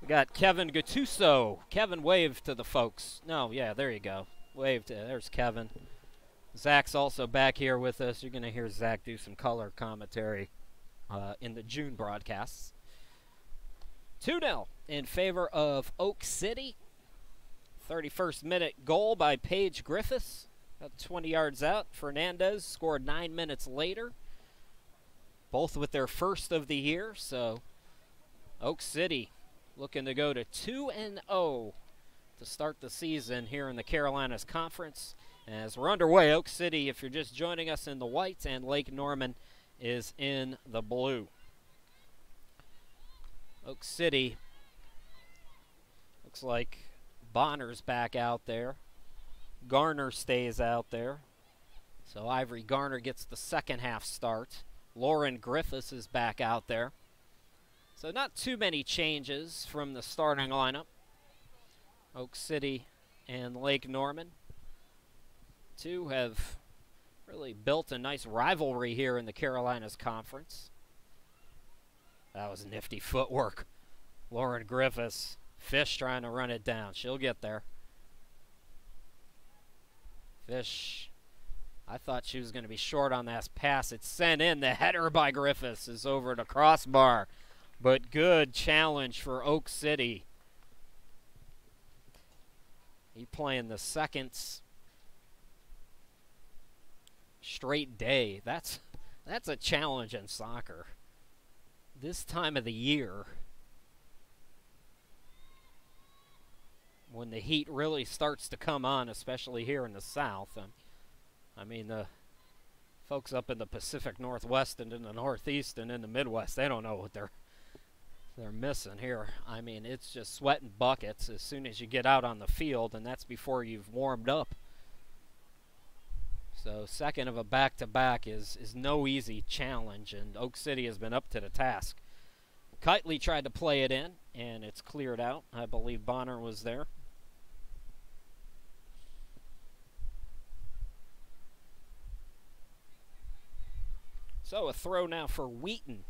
We got Kevin Gattuso. Kevin, wave to the folks. No, yeah, there you go. Wave to, there's Kevin. Zach's also back here with us. You're going to hear Zach do some color commentary in the June broadcasts. 2-0 in favor of Oak City. 31st minute goal by Paige Griffiths. About 20 yards out. Fernandez scored 9 minutes later. Both with their first of the year. So Oak City looking to go to 2-0 to start the season here in the Carolinas Conference. As we're underway, Oak City, if you're just joining us, in the whites, and Lake Norman is in the blue. Oak City, looks like Bonner's back out there. Garner stays out there. So Ivory Garner gets the second half start. Lauren Griffiths is back out there. So not too many changes from the starting lineup. Oak City and Lake Norman. Two have really built a nice rivalry here in the Carolinas Conference. That was nifty footwork. Lauren Griffiths, Fish trying to run it down. She'll get there. Fish, I thought she was going to be short on that pass. It's sent in. The header by Griffiths is over the crossbar. But good challenge for Oak City. He playing the second straight day. That's a challenge in soccer. This time of the year, when the heat really starts to come on, especially here in the South. I mean, the folks up in the Pacific Northwest and in the Northeast and in the Midwest, they don't know what they're missing here. I mean, it's just sweat and buckets as soon as you get out on the field, and that's before you've warmed up. So second of a back-to-back is no easy challenge, and Oak City has been up to the task. Kitely tried to play it in, and it's cleared out. I believe Bonner was there. So a throw now for Wheaton.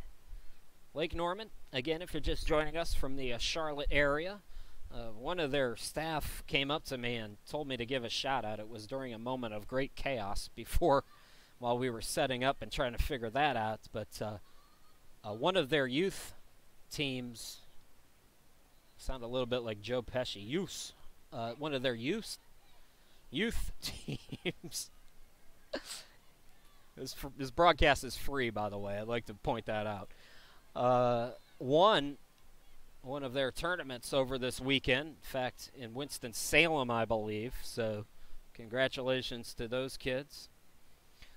Lake Norman, again, if you're just joining us from the Charlotte area, one of their staff came up to me and told me to give a shout out. It was during a moment of great chaos while we were setting up and trying to figure that out. But one of their youth teams, sound a little bit like Joe Pesci, one of their youth teams. This broadcast is free, by the way. I'd like to point that out. Won one of their tournaments over this weekend. In fact, in Winston-Salem, I believe. So congratulations to those kids.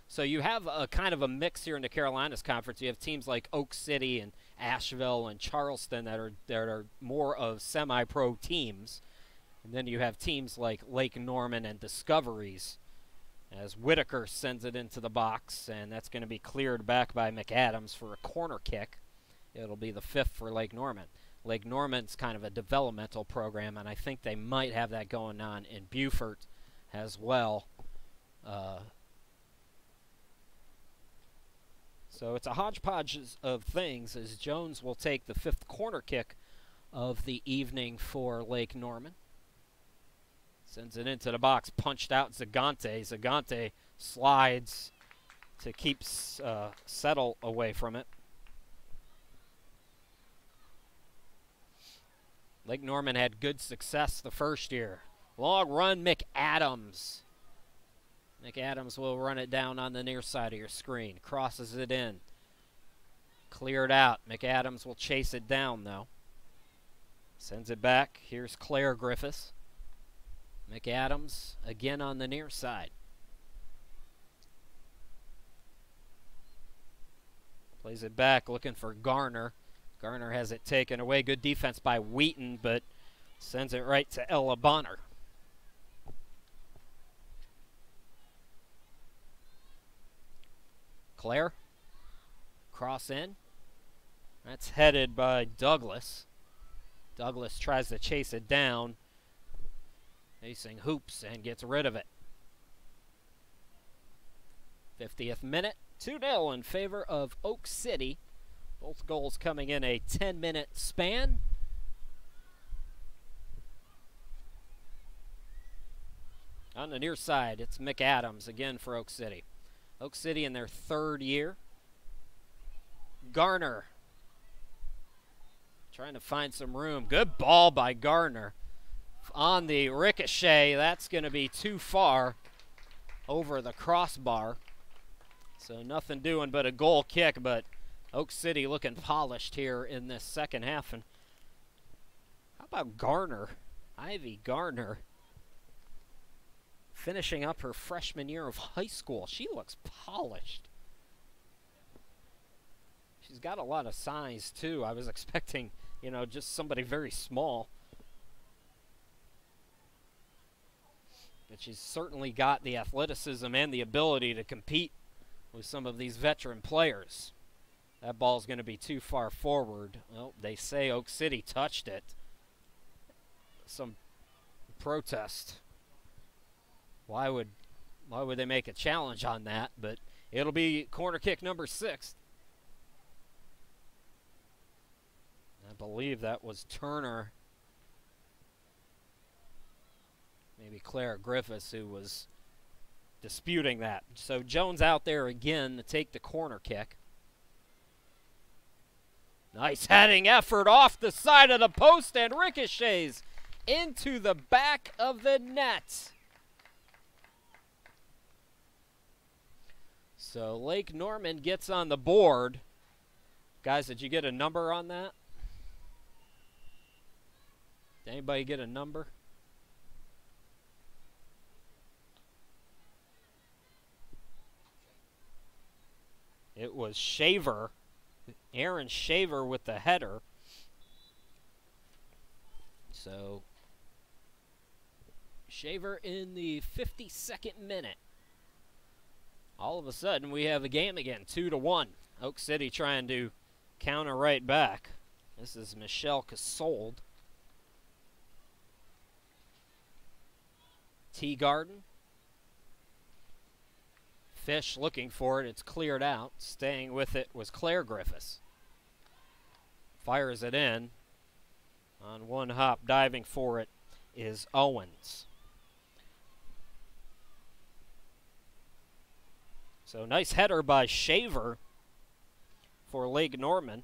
So you have a kind of a mix here in the Carolinas Conference. You have teams like Oak City and Asheville and Charleston that are more of semi-pro teams. And then you have teams like Lake Norman and Discoveries, as Whitaker sends it into the box, and that's going to be cleared back by McAdams for a corner kick. It'll be the fifth for Lake Norman. Lake Norman's kind of a developmental program, and I think they might have that going on in Beaufort as well. So it's a hodgepodge of things, as Jones will take the fifth corner kick of the evening for Lake Norman. Sends it into the box, punched out Zagante. Zagante slides to keep Settle away from it. Lake Norman had good success the first year. Long run, McAdams. McAdams will run it down on the near side of your screen. Crosses it in. Cleared out. McAdams will chase it down, though. Sends it back. Here's Claire Griffiths. McAdams again on the near side. Plays it back, looking for Garner. Garner has it taken away. Good defense by Wheaton, but sends it right to Ella Bonner. Claire. Cross in. That's headed by Douglas. Douglas tries to chase it down. Facing hoops and gets rid of it. 50th minute. 2-0 in favor of Oak City. Both goals coming in a 10-minute span. On the near side, it's McAdams again for Oak City. Oak City in their third year. Garner trying to find some room. Good ball by Garner. On the ricochet, that's going to be too far over the crossbar. So nothing doing but a goal kick, but Oak City looking polished here in this second half. And how about Garner? Ivy Garner finishing up her freshman year of high school. She looks polished. She's got a lot of size, too. I was expecting, you know, just somebody very small. But she's certainly got the athleticism and the ability to compete with some of these veteran players. That ball's going to be too far forward. Well, they say Oak City touched it. Some protest. Why would they make a challenge on that? But it'll be corner kick number 6. I believe that was Turner. Maybe Claire Griffiths who was disputing that. So Jones out there again to take the corner kick. Nice heading effort off the side of the post and ricochets into the back of the net. So Lake Norman gets on the board. Guys, did you get a number on that? Did anybody get a number? It was Shaver, Aaron Shaver with the header. So Shaver in the 52nd minute. All of a sudden, we have a game again, 2-1. Oak City trying to counter right back. This is Michelle Casold. Teagarden. Fish looking for it. It's cleared out. Staying with it was Claire Griffiths. Fires it in. On one hop, diving for it is Owens. So nice header by Shaver for Lake Norman.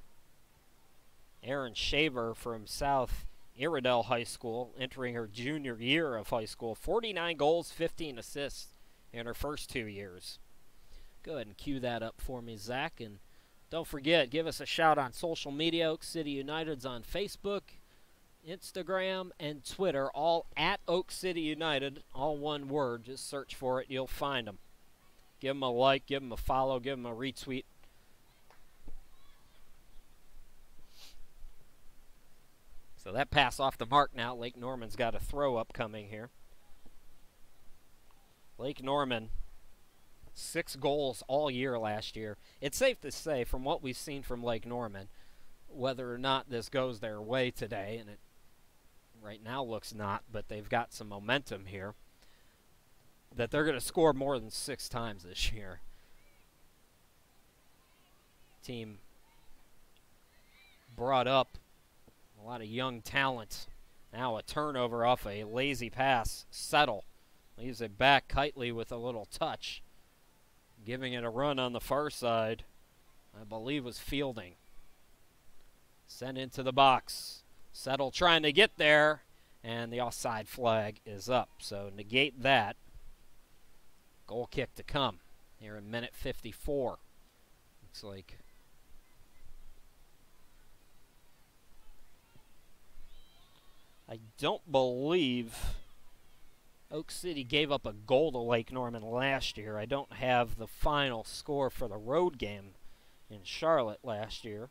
Erin Shaver from South Iredell High School, entering her junior year of high school. 49 goals, 15 assists in her first 2 years. Go ahead and cue that up for me, Zach. And don't forget, give us a shout on social media. Oak City United's on Facebook, Instagram, and Twitter, all at Oak City United, all one word. Just search for it. You'll find them. Give them a like, give them a follow, give them a retweet. So that pass off the mark now. Lake Norman's got a throw upcoming here. Lake Norman, 6 goals all year last year. It's safe to say, from what we've seen from Lake Norman, whether or not this goes their way today, and it right now looks not, but they've got some momentum here, that they're going to score more than 6 times this year. Team brought up a lot of young talent. Now a turnover off a lazy pass. Settle leaves it back. Kitely with a little touch. Giving it a run on the far side, I believe was Fielding. Sent into the box. Settle trying to get there, and the offside flag is up. So negate that. Goal kick to come here in minute 54. Looks like I don't believe Oak City gave up a goal to Lake Norman last year. I don't have the final score for the road game in Charlotte last year.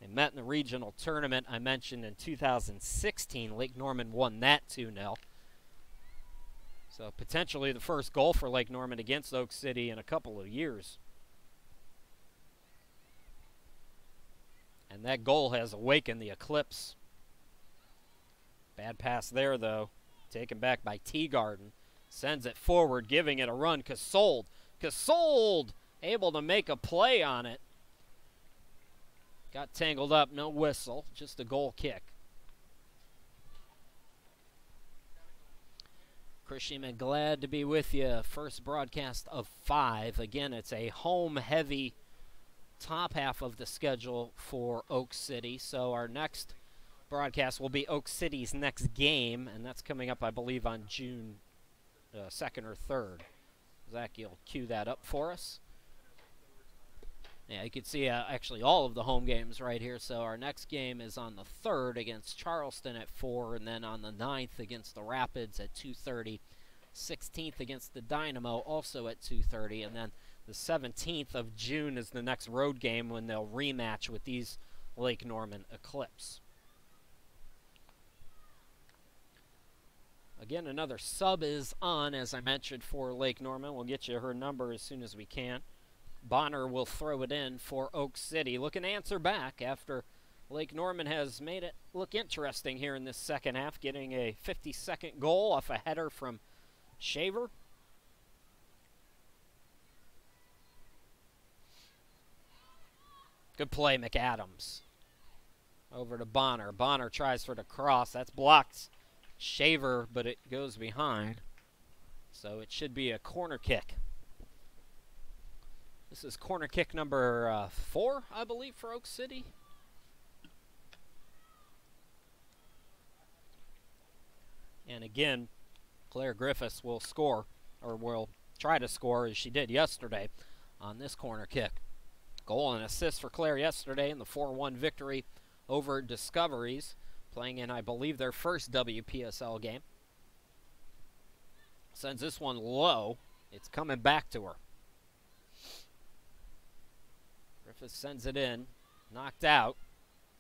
They met in the regional tournament I mentioned in 2016. Lake Norman won that 2-0. So potentially the first goal for Lake Norman against Oak City in a couple of years. And that goal has awakened the Eclipse. Bad pass there, though. Taken back by Teagarden. Sends it forward, giving it a run. Casold able to make a play on it. Got tangled up, no whistle, just a goal kick. Chris Sheeman, glad to be with you. First broadcast of 5. Again, it's a home-heavy top half of the schedule for Oak City. So our next broadcast will be Oak City's next game, and that's coming up, I believe, on June 2nd or 3rd. Zach, you'll cue that up for us. Yeah, you can see actually all of the home games right here. So our next game is on the 3rd against Charleston at 4, and then on the 9th against the Rapids at 2:30. 16th against the Dynamo also at 2:30, and then the 17th of June is the next road game when they'll rematch with these Lake Norman Eclipse. Again, another sub is on, as I mentioned, for Lake Norman. We'll get you her number as soon as we can. Bonner will throw it in for Oak City. Looking to answer back after Lake Norman has made it look interesting here in this second half, getting a 52nd goal off a header from Shaver. Good play, McAdams. Over to Bonner. Bonner tries for the cross. That's blocked. Shaver, but it goes behind. So it should be a corner kick. This is corner kick number 4, I believe, for Oak City. And again, Claire Griffiths will score, or will try to score as she did yesterday on this corner kick. Goal and assist for Claire yesterday in the 4-1 victory over Discoveries, playing in, I believe, their first WPSL game. Sends this one low. It's coming back to her. Griffiths sends it in. Knocked out.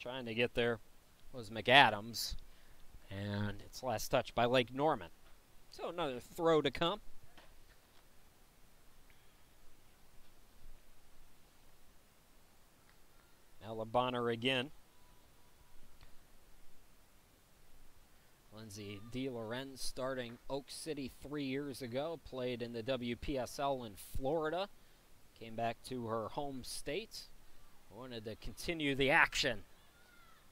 Trying to get there was McAdams. And it's last touch by Lake Norman. So another throw to come. Ella Bonner again. Lindsay DeLorenz starting Oak City 3 years ago. Played in the WPSL in Florida. Came back to her home state. Wanted to continue the action.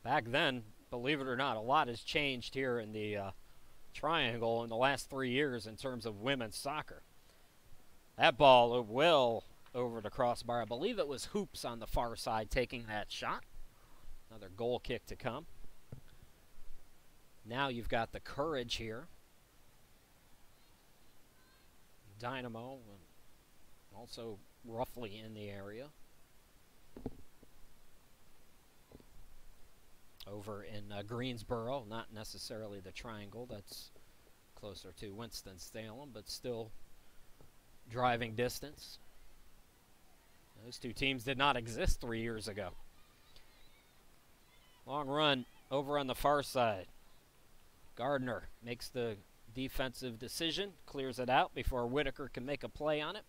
Back then, believe it or not, a lot has changed here in the Triangle in the last 3 years in terms of women's soccer. That ball well over the crossbar. I believe it was Hoops on the far side taking that shot. Another goal kick to come. Now you've got the Courage here. Dynamo, also roughly in the area. Over in Greensboro, not necessarily the Triangle. That's closer to Winston-Salem, but still driving distance. Those two teams did not exist 3 years ago. Long run over on the far side. Gardner makes the defensive decision, clears it out before Whitaker can make a play on it.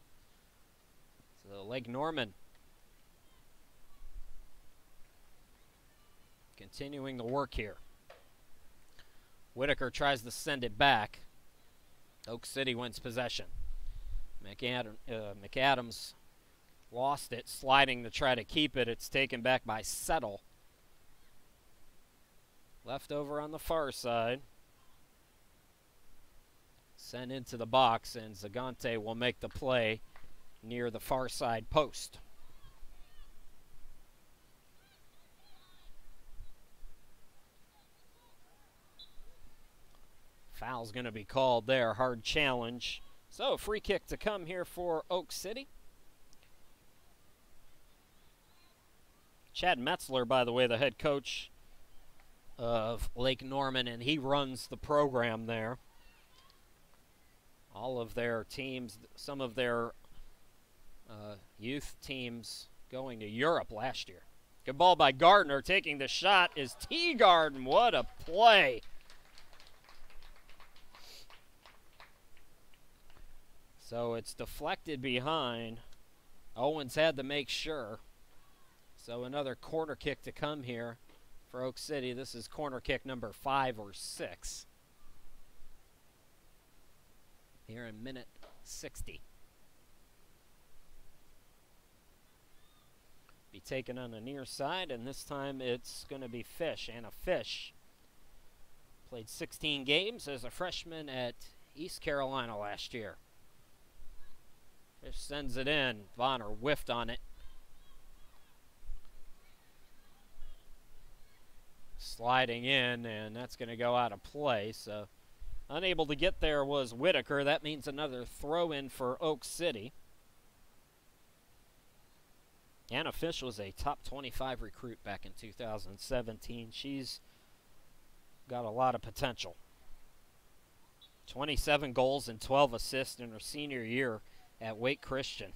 So Lake Norman continuing the work here. Whitaker tries to send it back. Oak City wins possession. McAdams lost it, sliding to try to keep it. It's taken back by Settle. Left over on the far side. Sent into the box, and Zagante will make the play near the far side post. Foul's going to be called there. Hard challenge. So, free kick to come here for Oak City. Chad Metzler, by the way, the head coach of Lake Norman, and he runs the program there. All of their teams, some of their youth teams going to Europe last year. Good ball by Gardner. Taking the shot is Teagarden. What a play. So it's deflected behind. Owens had to make sure. So another corner kick to come here for Oak City. This is corner kick number 5 or 6. Here in minute 60. be taken on the near side, and this time it's going to be Fish. Anna Fish played 16 games as a freshman at East Carolina last year. Fish sends it in. Bonner whiffed on it. Sliding in, and that's going to go out of play. So unable to get there was Whitaker. That means another throw-in for Oak City. Anna Fish was a top 25 recruit back in 2017. She's got a lot of potential. 27 goals and 12 assists in her senior year at Wake Christian.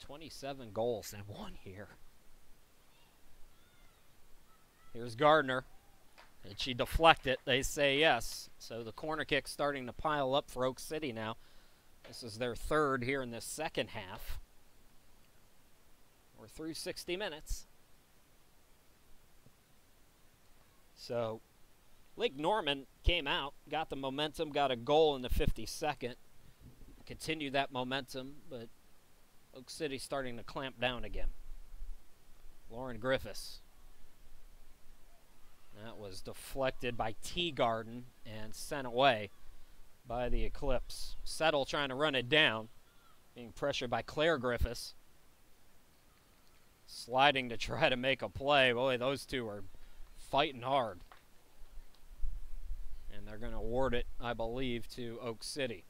27 goals in 1 year. Here's Gardner. And she deflected. They say yes. So the corner kick's starting to pile up for Oak City now. This is their third here in the second half. We're through 60 minutes. So Lake Norman came out, got the momentum, got a goal in the 52nd. Continue that momentum, but Oak City starting to clamp down again. Lauren Griffiths. That was deflected by Teagarden and sent away by the Eclipse. Settle trying to run it down, being pressured by Claire Griffiths. Sliding to try to make a play. Boy, those two are fighting hard. And they're going to award it, I believe, to Oak City.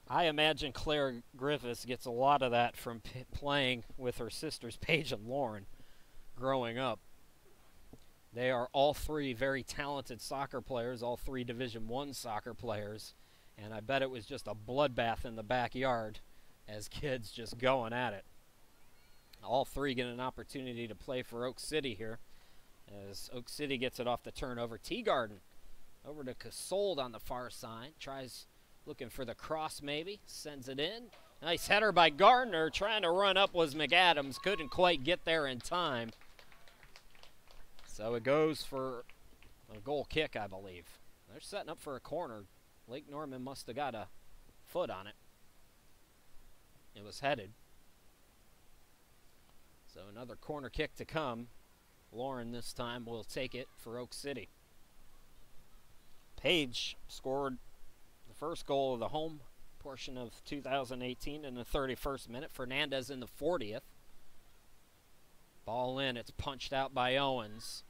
I imagine Claire Griffiths gets a lot of that from playing with her sisters, Paige and Lauren, growing up. They are all three very talented soccer players, all three Division I soccer players, and I bet it was just a bloodbath in the backyard as kids just going at it. All three get an opportunity to play for Oak City here as Oak City gets it off the turnover. Teagarden over to Casold on the far side. Tries looking for the cross maybe. Sends it in. Nice header by Gardner. Trying to run up was McAdams. Couldn't quite get there in time. So it goes for a goal kick, I believe. They're setting up for a corner. Lake Norman must have got a foot on it. It was headed. So another corner kick to come. Lauren this time will take it for Oak City. Page scored the first goal of the home portion of 2018 in the 31st minute. Fernandez in the 40th. Ball in. It's punched out by Owens.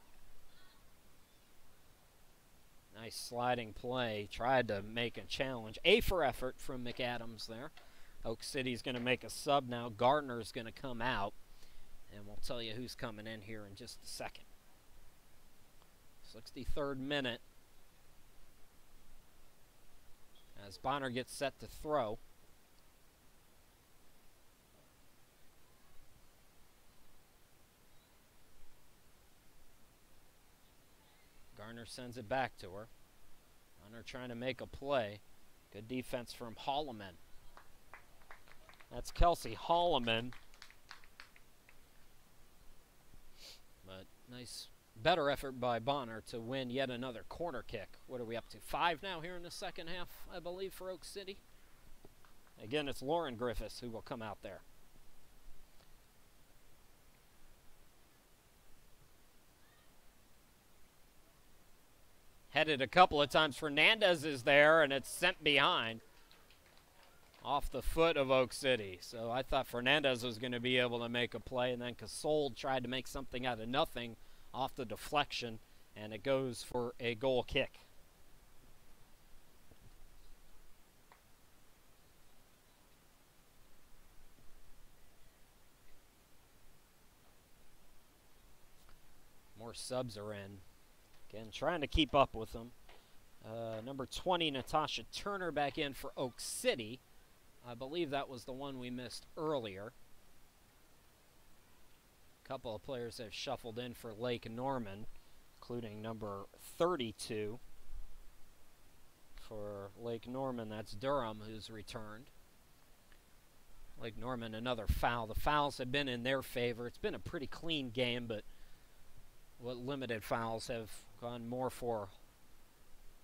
Nice sliding play. Tried to make a challenge. A for effort from McAdams there. Oak City's going to make a sub now. Gardner's going to come out. And we'll tell you who's coming in here in just a second. 63rd minute. As Bonner gets set to throw. Gardner sends it back to her. Bonner trying to make a play. Good defense from Holloman. That's Kelsey Holloman. But nice, better effort by Bonner to win yet another corner kick. What are we up to? 5 now here in the second half, I believe, for Oak City. Again, it's Lauren Griffiths who will come out there. Headed a couple of times. Fernandez is there, and it's sent behind. Off the foot of Oak City. So I thought Fernandez was going to be able to make a play, and then Casold tried to make something out of nothing off the deflection, and it goes for a goal kick. More subs are in. Again, trying to keep up with them. Number 20, Natasha Turner, back in for Oak City. I believe that was the one we missed earlier. A couple of players have shuffled in for Lake Norman, including number 32 for Lake Norman. That's Durham, who's returned. Lake Norman, another foul. The fouls have been in their favor. It's been a pretty clean game, but what limited fouls have gone more for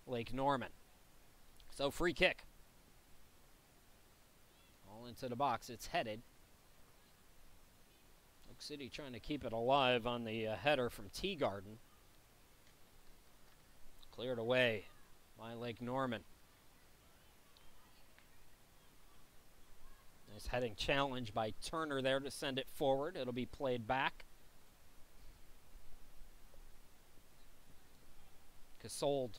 Lake Norman. So free kick. Into the box. It's headed. Oak City trying to keep it alive on the header from Teagarden. Cleared away by Lake Norman. Nice heading challenge by Turner there to send it forward. It'll be played back. Casold.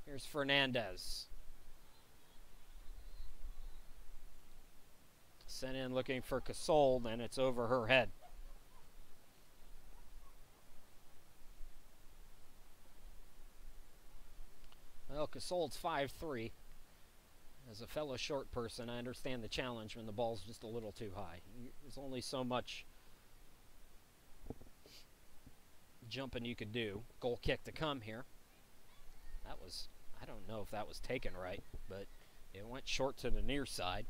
Here's Fernandez. Sent in looking for Casold, and it's over her head. Well, Casold's 5'3". As a fellow short person, I understand the challenge when the ball's just a little too high. There's only so much jumping you could do. Goal kick to come here. That was, I don't know if that was taken right, but it went short to the near side.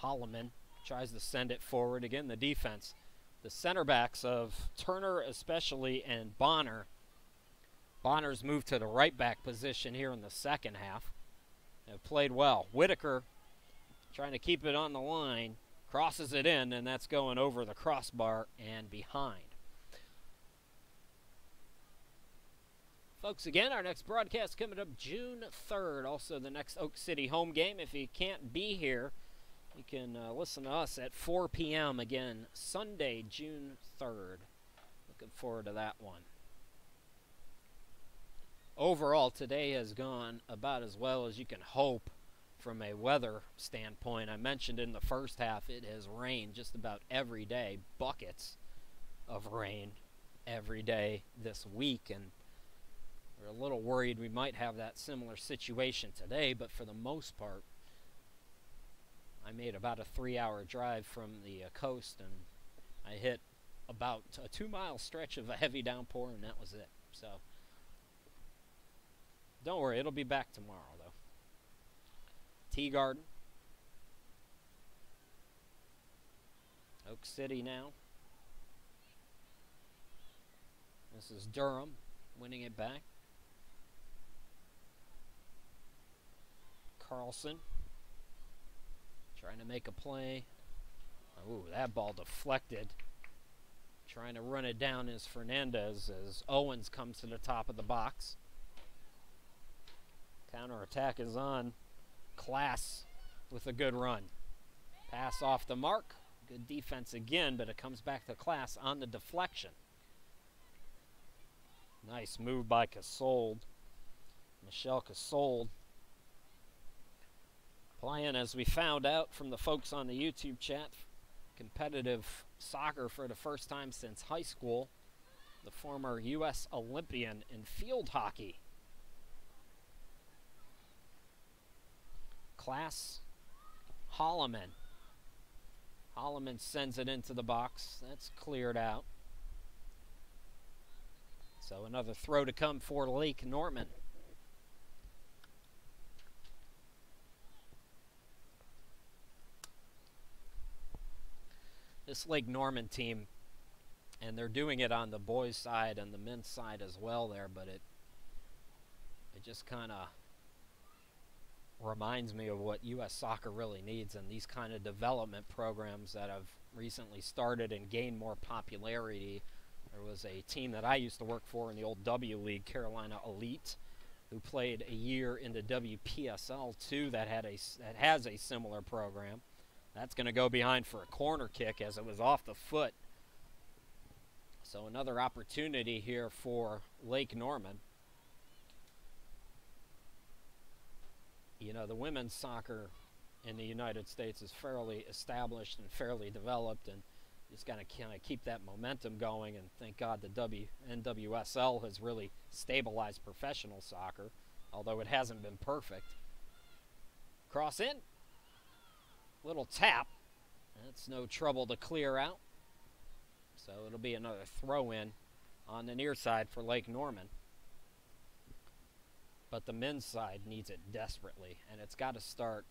Holloman tries to send it forward. Again, the defense. The center backs of Turner especially and Bonner. Bonner's moved to the right back position here in the second half. Have played well. Whitaker trying to keep it on the line. Crosses it in, and that's going over the crossbar and behind. Folks, again, our next broadcast coming up June 3rd. Also the next Oak City home game. If you can't be here, you can listen to us at 4 p.m. again, Sunday, June 3rd. Looking forward to that one. Overall, today has gone about as well as you can hope from a weather standpoint. I mentioned in the first half it has rained just about every day, buckets of rain every day this week, and we're a little worried we might have that similar situation today, but for the most part, I made about a 3-hour drive from the coast, and I hit about a 2-mile stretch of a heavy downpour, and that was it. So don't worry, it'll be back tomorrow, though. Teagarden. Oak City now. This is Durham winning it back. Carlson trying to make a play. Ooh, that ball deflected. Trying to run it down is Fernandez as Owens comes to the top of the box. Counterattack is on. Class with a good run. Pass off the mark. Good defense again, but it comes back to Class on the deflection. Nice move by Casold. Michelle Casold. Playing, as we found out from the folks on the YouTube chat, competitive soccer for the first time since high school. The former U.S. Olympian in field hockey. Class Holloman. Holloman sends it into the box. That's cleared out. So another throw to come for Lake Norman. This Lake Norman team, and they're doing it on the boys' side and the men's side as well there, but it just kind of reminds me of what U.S. soccer really needs, and these kind of development programs that have recently started and gained more popularity. There was a team that I used to work for in the old W League, Carolina Elite, who played a year in the WPSL 2 that has a similar program. That's going to go behind for a corner kick as it was off the foot. So another opportunity here for Lake Norman. You know, the women's soccer in the United States is fairly established and fairly developed, and just got to kind of keep that momentum going, and thank God the NWSL has really stabilized professional soccer, although it hasn't been perfect. Cross in. Little tap. That's no trouble to clear out. So it'll be another throw-in on the near side for Lake Norman. But the men's side needs it desperately, and it's got to start.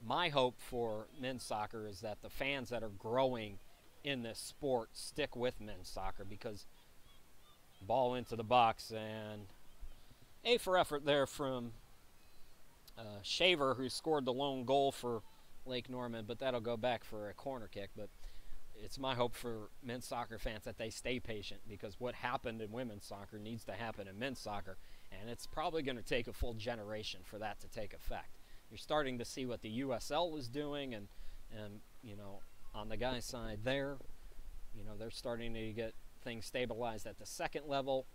My hope for men's soccer is that the fans that are growing in this sport stick with men's soccer, because ball into the box, and A for effort there from Shaver, who scored the lone goal for Lake Norman, but that'll go back for a corner kick. But it's my hope for men's soccer fans that they stay patient, because what happened in women's soccer needs to happen in men's soccer, and it's probably going to take a full generation for that to take effect. You're starting to see what the USL is doing, and you know, on the guys' side there, you know, they're starting to get things stabilized at the second level.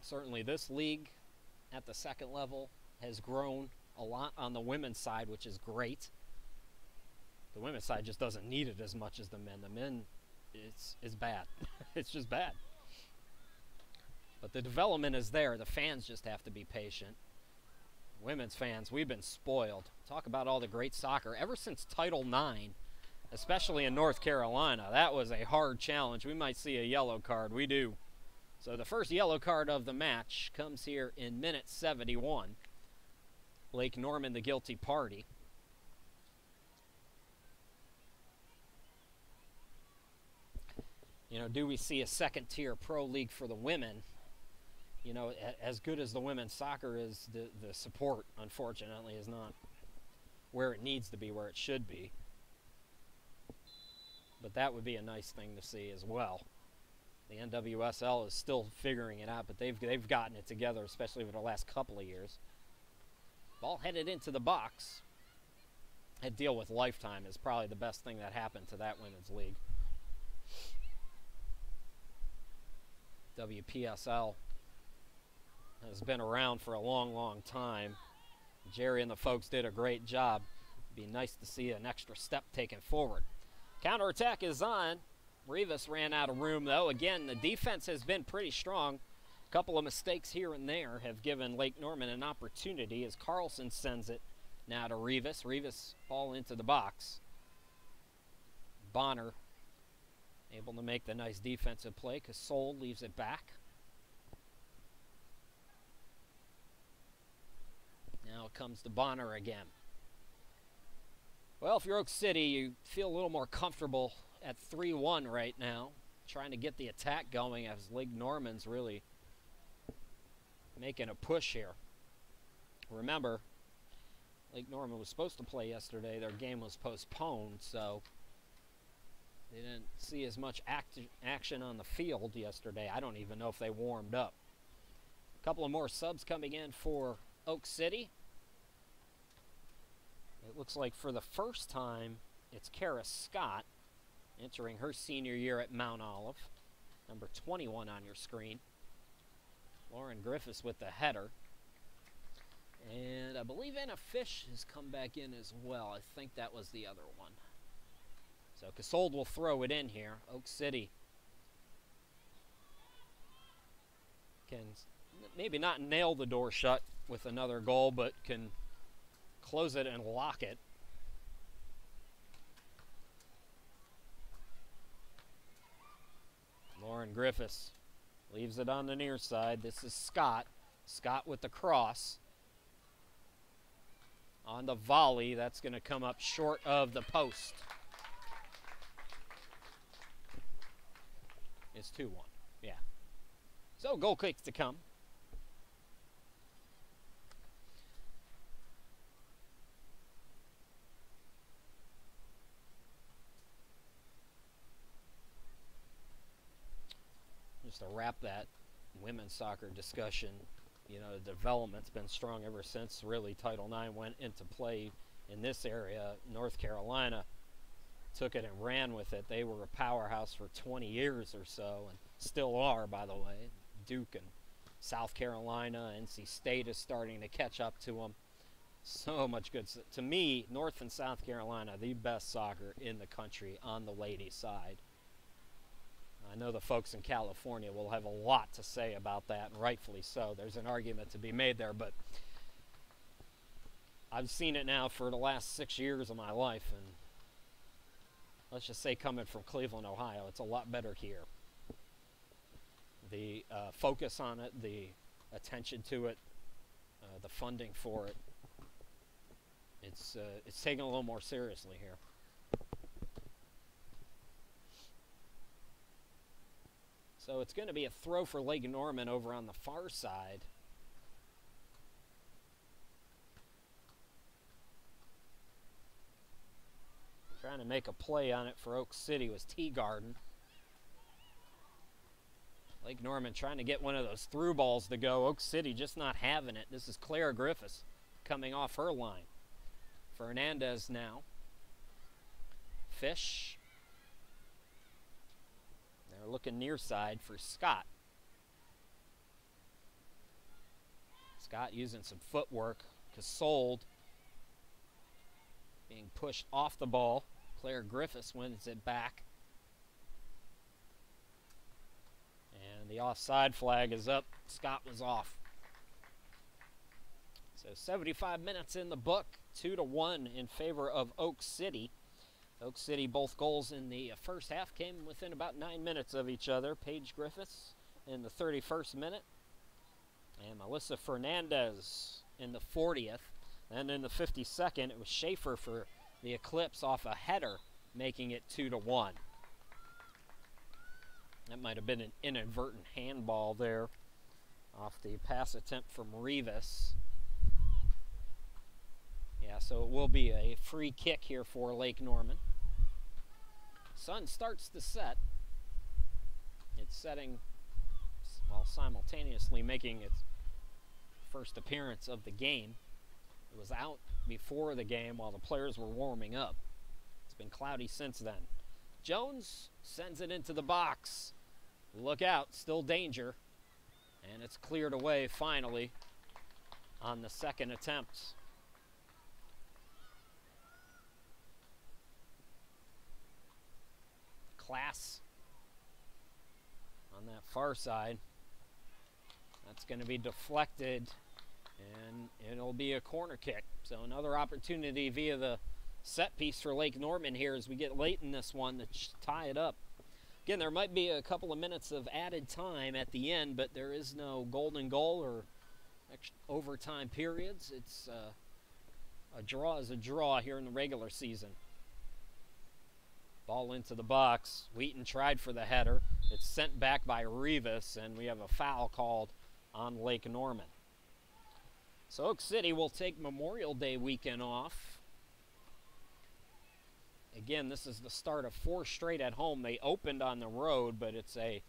Certainly this league at the second level has grown a lot on the women's side, which is great. The women's side just doesn't need it as much as the men. The men, it's bad. It's just bad. But the development is there. The fans just have to be patient. Women's fans, we've been spoiled. Talk about all the great soccer. Ever since Title IX, especially in North Carolina, that was a hard challenge. We might see a yellow card. We do. So the first yellow card of the match comes here in minute 71. Lake Norman, the guilty party. You know, do we see a second-tier pro league for the women? You know, as good as the women's soccer is, the support, unfortunately, is not where it needs to be, where it should be. But that would be a nice thing to see as well. The NWSL is still figuring it out, but they've gotten it together, especially over the last couple of years. Ball headed into the box. That deal with Lifetime is probably the best thing that happened to that women's league. WPSL has been around for a long, long time. Jerry and the folks did a great job. It'd be nice to see an extra step taken forward. Counterattack is on. Rivas ran out of room, though. Again, the defense has been pretty strong. A couple of mistakes here and there have given Lake Norman an opportunity as Carlson sends it now to Rivas. Rivas ball into the box. Bonner able to make the nice defensive play. Casol leaves it back. Now it comes to Bonner again. Well, if you're Oak City, you feel a little more comfortable at 3-1 right now, trying to get the attack going as Lake Norman's really making a push here. Remember, Lake Norman was supposed to play yesterday. Their game was postponed, so they didn't see as much action on the field yesterday. I don't even know if they warmed up. A couple of more subs coming in for Oak City. It looks like for the first time, it's Kara Scott entering her senior year at Mount Olive. Number 21 on your screen. Lauren Griffiths with the header. And I believe Anna Fish has come back in as well. I think that was the other one. So Casold will throw it in here. Oak City can maybe not nail the door shut with another goal, but can close it and lock it. Lauren Griffiths leaves it on the near side. This is Scott. Scott with the cross. On the volley, that's going to come up short of the post. It's 2-1. Yeah. So goal kicks to come. Just to wrap that women's soccer discussion, you know, the development's been strong ever since really Title IX went into play in this area. North Carolina took it and ran with it. They were a powerhouse for 20 years or so, and still are, by the way. Duke and South Carolina, NC State is starting to catch up to them. So much good. To me, North and South Carolina, the best soccer in the country on the ladies' side. I know the folks in California will have a lot to say about that, and rightfully so. There's an argument to be made there, but I've seen it now for the last 6 years of my life, and let's just say coming from Cleveland, Ohio, it's a lot better here. The focus on it, the attention to it, the funding for it, it's taken a little more seriously here. So it's going to be a throw for Lake Norman over on the far side. trying to make a play on it for Oak City was Teagarden. Lake Norman trying to get one of those through balls to go. Oak City just not having it. This is Claire Griffiths coming off her line. Fernandez now. Fish. They're looking near side for Scott. Scott using some footwork. Casold being pushed off the ball. Claire Griffiths wins it back. And the offside flag is up. Scott was off. So 75 minutes in the book. 2-1 in favor of Oak City. Oak City, both goals in the first half came within about 9 minutes of each other. Paige Griffiths in the 31st minute. And Melissa Fernandez in the 40th. And in the 52nd, it was Schaefer for the Eclipse off a header, making it 2-1. That might have been an inadvertent handball there off the pass attempt from Rivas. Yeah, so it will be a free kick here for Lake Norman. Sun starts the set. It's setting while simultaneously making its first appearance of the game. It was out before the game while the players were warming up. It's been cloudy since then. Jones sends it into the box. Look out, still danger. And it's cleared away finally on the second attempt. Class on that far side. That's going to be deflected, and it'll be a corner kick. So another opportunity via the set piece for Lake Norman here as we get late in this one to tie it up. Again, there might be a couple of minutes of added time at the end, but there is no golden goal or overtime periods. It's a draw is a draw here in the regular season. Ball into the box. Wheaton tried for the header. It's sent back by Rivas, and we have a foul called on Lake Norman. So Oak City will take Memorial Day weekend off. Again, this is the start of 4 straight at home. They opened on the road, but it's a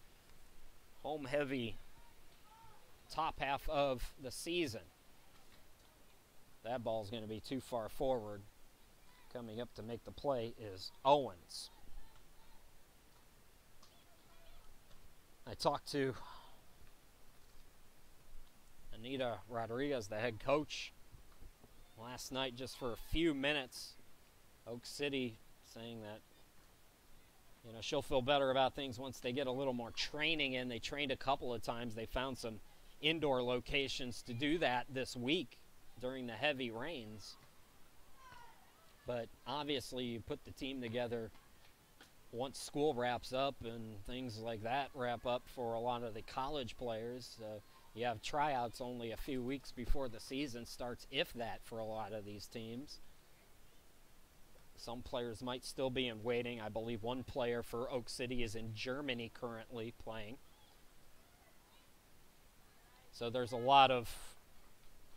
home-heavy top half of the season. That ball's going to be too far forward. Coming up to make the play is Owens. I talked to Anita Rodriguez, the head coach, last night just for a few minutes. Oak City saying that, you know, she'll feel better about things once they get a little more training in. They trained a couple of times. They found some indoor locations to do that this week during the heavy rains. But obviously you put the team together once school wraps up and things like that wrap up for a lot of the college players. You have tryouts only a few weeks before the season starts, if that, for a lot of these teams. Some players might still be in waiting. I believe one player for Oak City is in Germany currently playing. So there's a lot of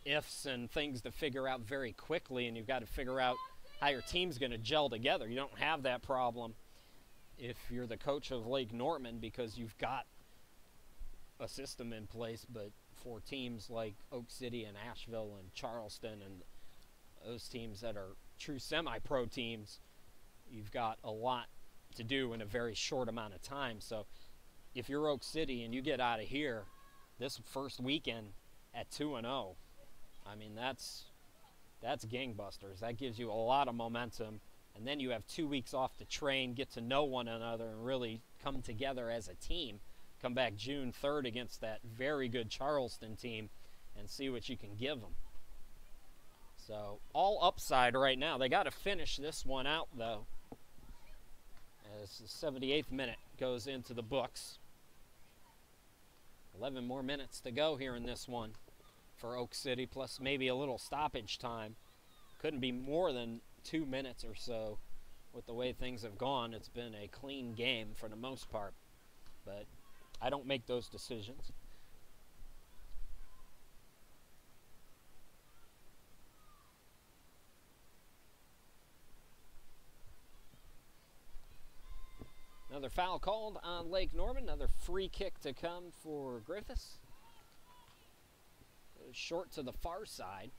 ifs and things to figure out very quickly, and you've got to figure out how your team's going to gel together. You don't have that problem if you're the coach of Lake Norman because you've got a system in place, but for teams like Oak City and Asheville and Charleston and those teams that are true semi-pro teams, you've got a lot to do in a very short amount of time. So if you're Oak City and you get out of here this first weekend at 2-0, I mean, that's gangbusters. That gives you a lot of momentum, and then you have 2 weeks off to train, get to know one another, and really come together as a team. Come back June 3rd against that very good Charleston team and see what you can give them. So all upside right now. They got to finish this one out, though, as the 78th minute goes into the books. 11 more minutes to go here in this one for Oak City, plus maybe a little stoppage time. Couldn't be more than 2 minutes or so with the way things have gone. It's been a clean game for the most part, but I don't make those decisions. Another foul called on Lake Norman. Another free kick to come for Griffiths. Goes short to the far side.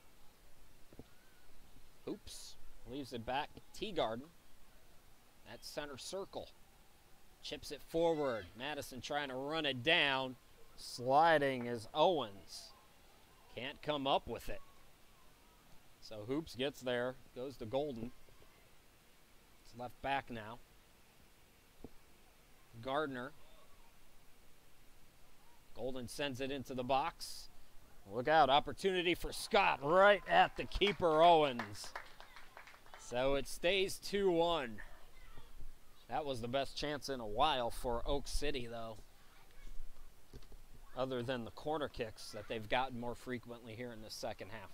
Hoops leaves it back. Teagarden at center circle. Chips it forward. Madison trying to run it down. Sliding is Owens. Can't come up with it. So Hoops gets there. Goes to Golden. It's left back now. Gardner. Golden sends it into the box. Look out, opportunity for Scott right at the keeper, Owens. So it stays 2-1. That was the best chance in a while for Oak City, though. Other than the corner kicks that they've gotten more frequently here in the second half.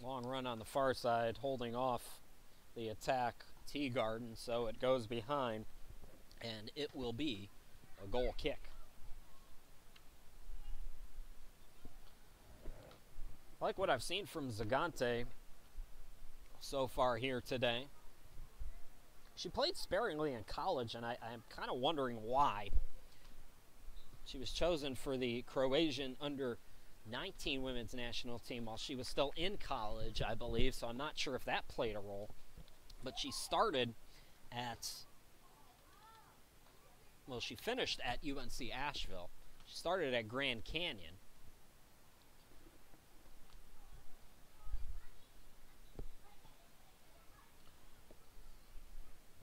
Long run on the far side, holding off the attack Teagarden, so it goes behind, and it will be a goal kick. I like what I've seen from Zagante so far here today. She played sparingly in college, and I'm kind of wondering why. She was chosen for the Croatian under-19 women's national team while she was still in college, I believe, so I'm not sure if that played a role. But she started at, well, she finished at UNC Asheville. She started at Grand Canyon.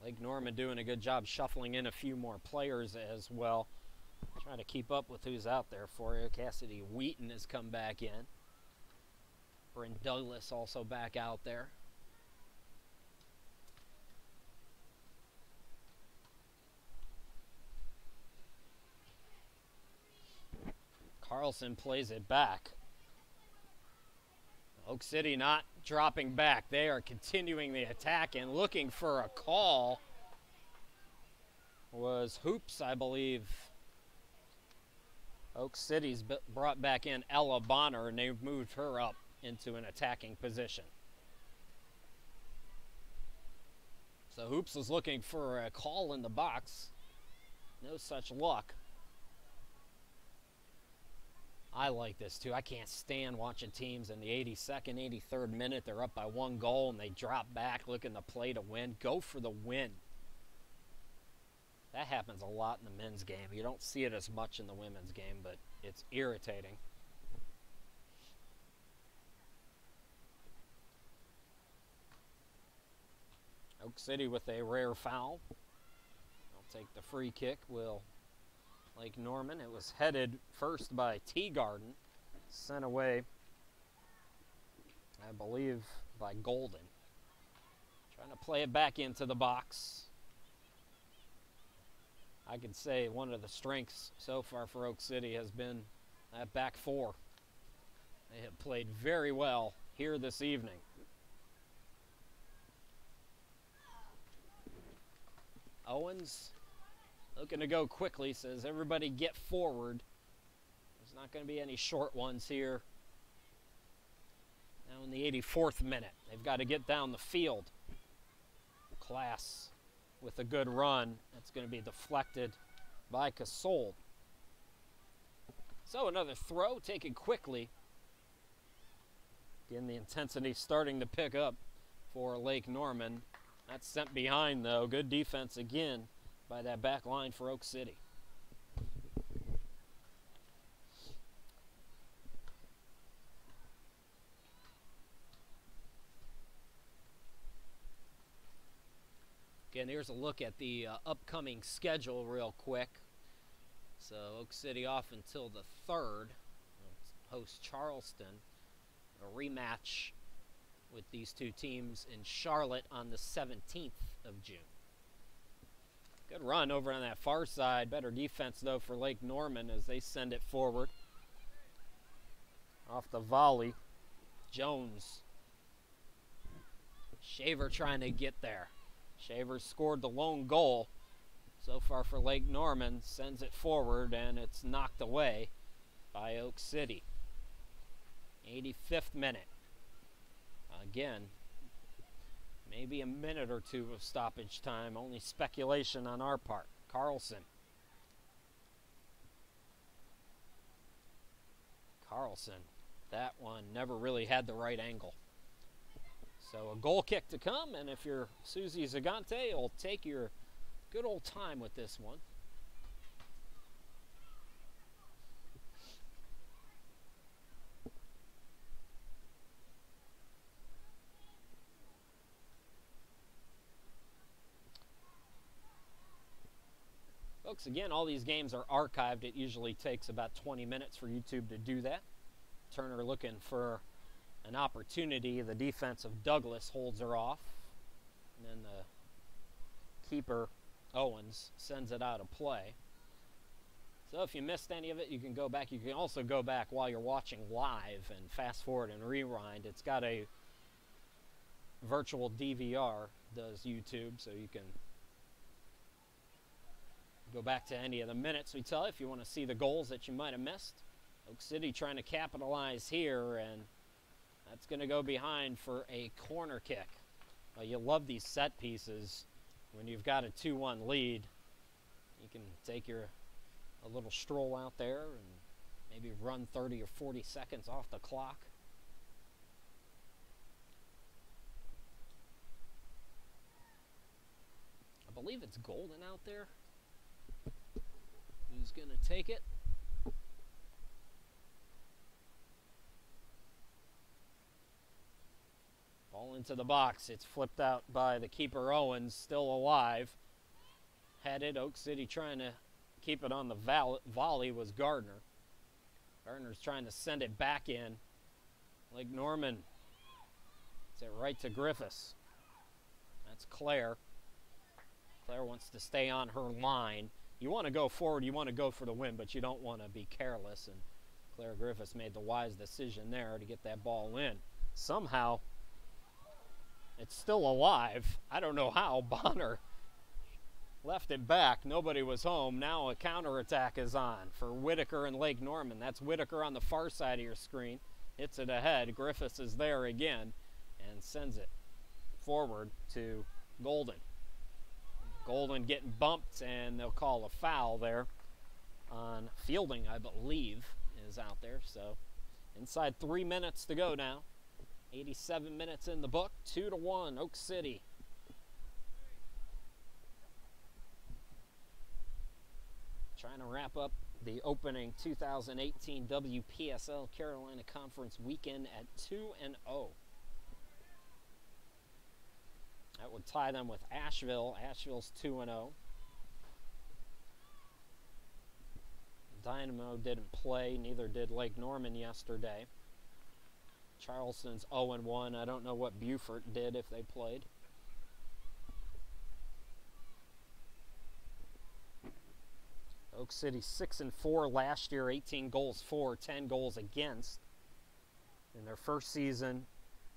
Lake Norman doing a good job shuffling in a few more players as well. Trying to keep up with who's out there for you. Cassidy Wheaton has come back in. Bryn Douglas also back out there. Carlson plays it back. Oak City not dropping back. They are continuing the attack and looking for a call. Was Hoops, I believe. Oak City's brought back in Ella Bonner, and they've moved her up into an attacking position. So Hoops was looking for a call in the box. No such luck. I like this too. I can't stand watching teams in the 82nd, 83rd minute. They're up by 1 goal and they drop back looking to play to win. Go for the win. That happens a lot in the men's game. You don't see it as much in the women's game, but it's irritating. Oak City with a rare foul. They'll take the free kick. Will Lake Norman. It was headed first by Teagarden, sent away, I believe, by Golden. Trying to play it back into the box. I could say one of the strengths so far for Oak City has been that back four. They have played very well here this evening. Owens looking to go quickly, says everybody get forward. There's not going to be any short ones here. Now in the 84th minute, they've got to get down the field. Class with a good run. That's going to be deflected by Casol. So another throw taken quickly. Again, the intensity starting to pick up for Lake Norman. That's sent behind, though. Good defense again by that back line for Oak City. Again, here's a look at the upcoming schedule real quick. So Oak City off until the 3rd. Host Charleston. A rematch with these two teams in Charlotte on the 17th of June. Good run over on that far side. Better defense, though, for Lake Norman as they send it forward. Off the volley. Jones. Shaver trying to get there. Shaver scored the lone goal so far for Lake Norman. Sends it forward, and it's knocked away by Oak City. 85th minute. Again, maybe a minute or two of stoppage time. Only speculation on our part. Carlson. That one never really had the right angle. So a goal kick to come, and if you're Susie Zagante, you'll take your good old time with this one. Folks, again, all these games are archived. It usually takes about 20 minutes for YouTube to do that. Turner looking for an opportunity. The defense of Douglas holds her off. And then the keeper, Owens, sends it out of play. So if you missed any of it, you can go back. You can also go back while you're watching live and fast forward and rewind. It's got a virtual DVR, does YouTube, so you can go back to any of the minutes we tell you if you want to see the goals that you might have missed. Oak City trying to capitalize here, and that's going to go behind for a corner kick. Well, you love these set pieces when you've got a 2-1 lead. You can take a little stroll out there and maybe run 30 or 40 seconds off the clock. I believe it's Golden out there. Who's going to take it? Ball into the box. It's flipped out by the keeper, Owens, still alive. Headed. Oak City trying to keep it on the volley was Gardner. Gardner's trying to send it back in. Lake Norman. It's it right to Griffiths. That's Claire. Claire wants to stay on her line. You want to go forward, you want to go for the win, but you don't want to be careless. And Claire Griffiths made the wise decision there to get that ball in. Somehow, it's still alive. I don't know how. Bonner left it back. Nobody was home. Now a counterattack is on for Whitaker and Lake Norman. That's Whitaker on the far side of your screen. Hits it ahead. Griffiths is there again and sends it forward to Golden. Golden getting bumped, and they'll call a foul there on Fielding, I believe, is out there. So inside 3 minutes to go now. 87 minutes in the book. 2-1, Oak City. Trying to wrap up the opening 2018 WPSL Carolina Conference weekend at 2-0. That would tie them with Asheville. Asheville's 2-0. Dynamo didn't play, neither did Lake Norman yesterday. Charleston's 0-1. I don't know what Beaufort did if they played. Oak City 6-4 last year, 18 goals for, 10 goals against. In their first season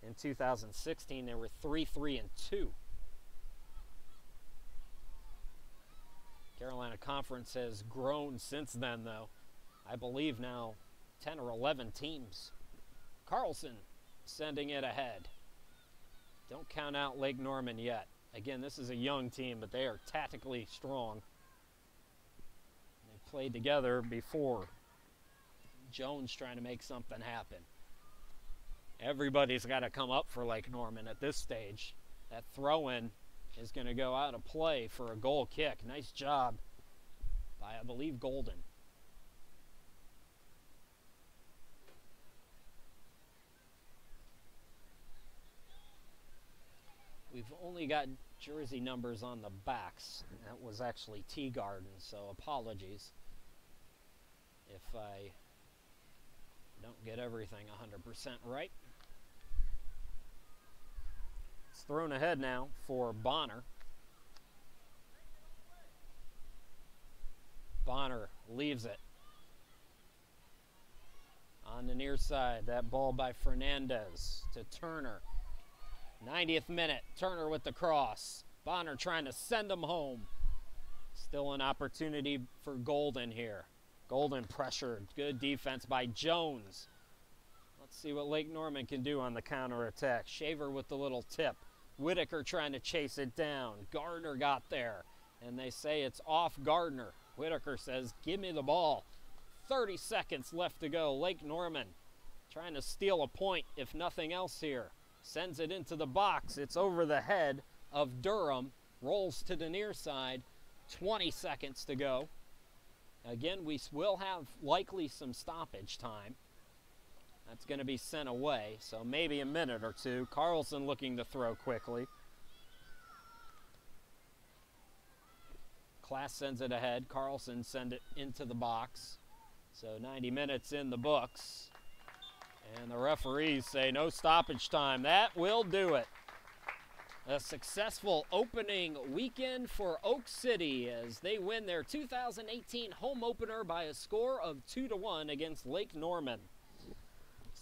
in 2016, they were 3-3-2. Carolina Conference has grown since then, though. I believe now 10 or 11 teams. Carlson sending it ahead. Don't count out Lake Norman yet. Again, this is a young team, but they are tactically strong. They've played together before. Jones trying to make something happen. Everybody's got to come up for Lake Norman at this stage. That throw-in is going to go out of play for a goal kick. Nice job by, I believe, Golden. We've only got jersey numbers on the backs. That was actually Tea Garden, so apologies if I don't get everything 100% right. It's thrown ahead now for Bonner. Bonner leaves it. On the near side, that ball by Fernandez to Turner. 90th minute, Turner with the cross. Bonner trying to send him home. Still an opportunity for Golden here. Golden pressured. Good defense by Jones. Let's see what Lake Norman can do on the counterattack. Shaver with the little tip. Whitaker trying to chase it down. Gardner got there, and they say it's off Gardner. Whitaker says, give me the ball. 30 seconds left to go. Lake Norman trying to steal a point, if nothing else here. Sends it into the box. It's over the head of Durham. Rolls to the near side. 20 seconds to go. Again, we will have likely some stoppage time. That's going to be sent away, so maybe a minute or two. Carlson looking to throw quickly. Class sends it ahead. Carlson send it into the box. So 90 minutes in the books. And the referees say no stoppage time. That will do it. A successful opening weekend for Oak City as they win their 2018 home opener by a score of 2-1 against Lake Norman.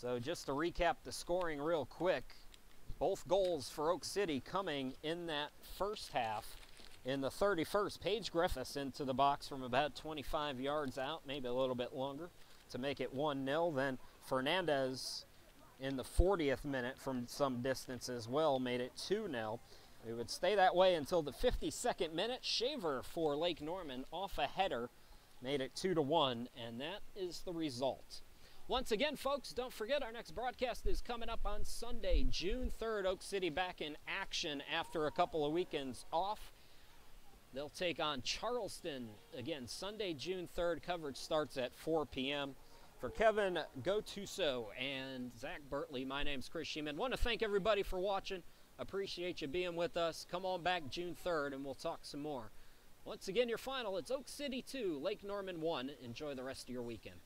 So just to recap the scoring real quick, both goals for Oak City coming in that first half. In the 31st, Paige Griffiths into the box from about 25 yards out, maybe a little bit longer, to make it 1-0. Then Fernandez in the 40th minute from some distance as well made it 2-0. It would stay that way until the 52nd minute. Shaver for Lake Norman off a header made it 2-1, and that is the result. Once again, folks, don't forget our next broadcast is coming up on Sunday, June 3rd. Oak City back in action after a couple of weekends off. They'll take on Charleston again Sunday, June 3rd. Coverage starts at 4 p.m. For Kevin Gotuso and Zach Bertley, my name's Chris Sheeman. Want to thank everybody for watching. Appreciate you being with us. Come on back June 3rd and we'll talk some more. Once again, your final, it's Oak City 2, Lake Norman 1. Enjoy the rest of your weekend.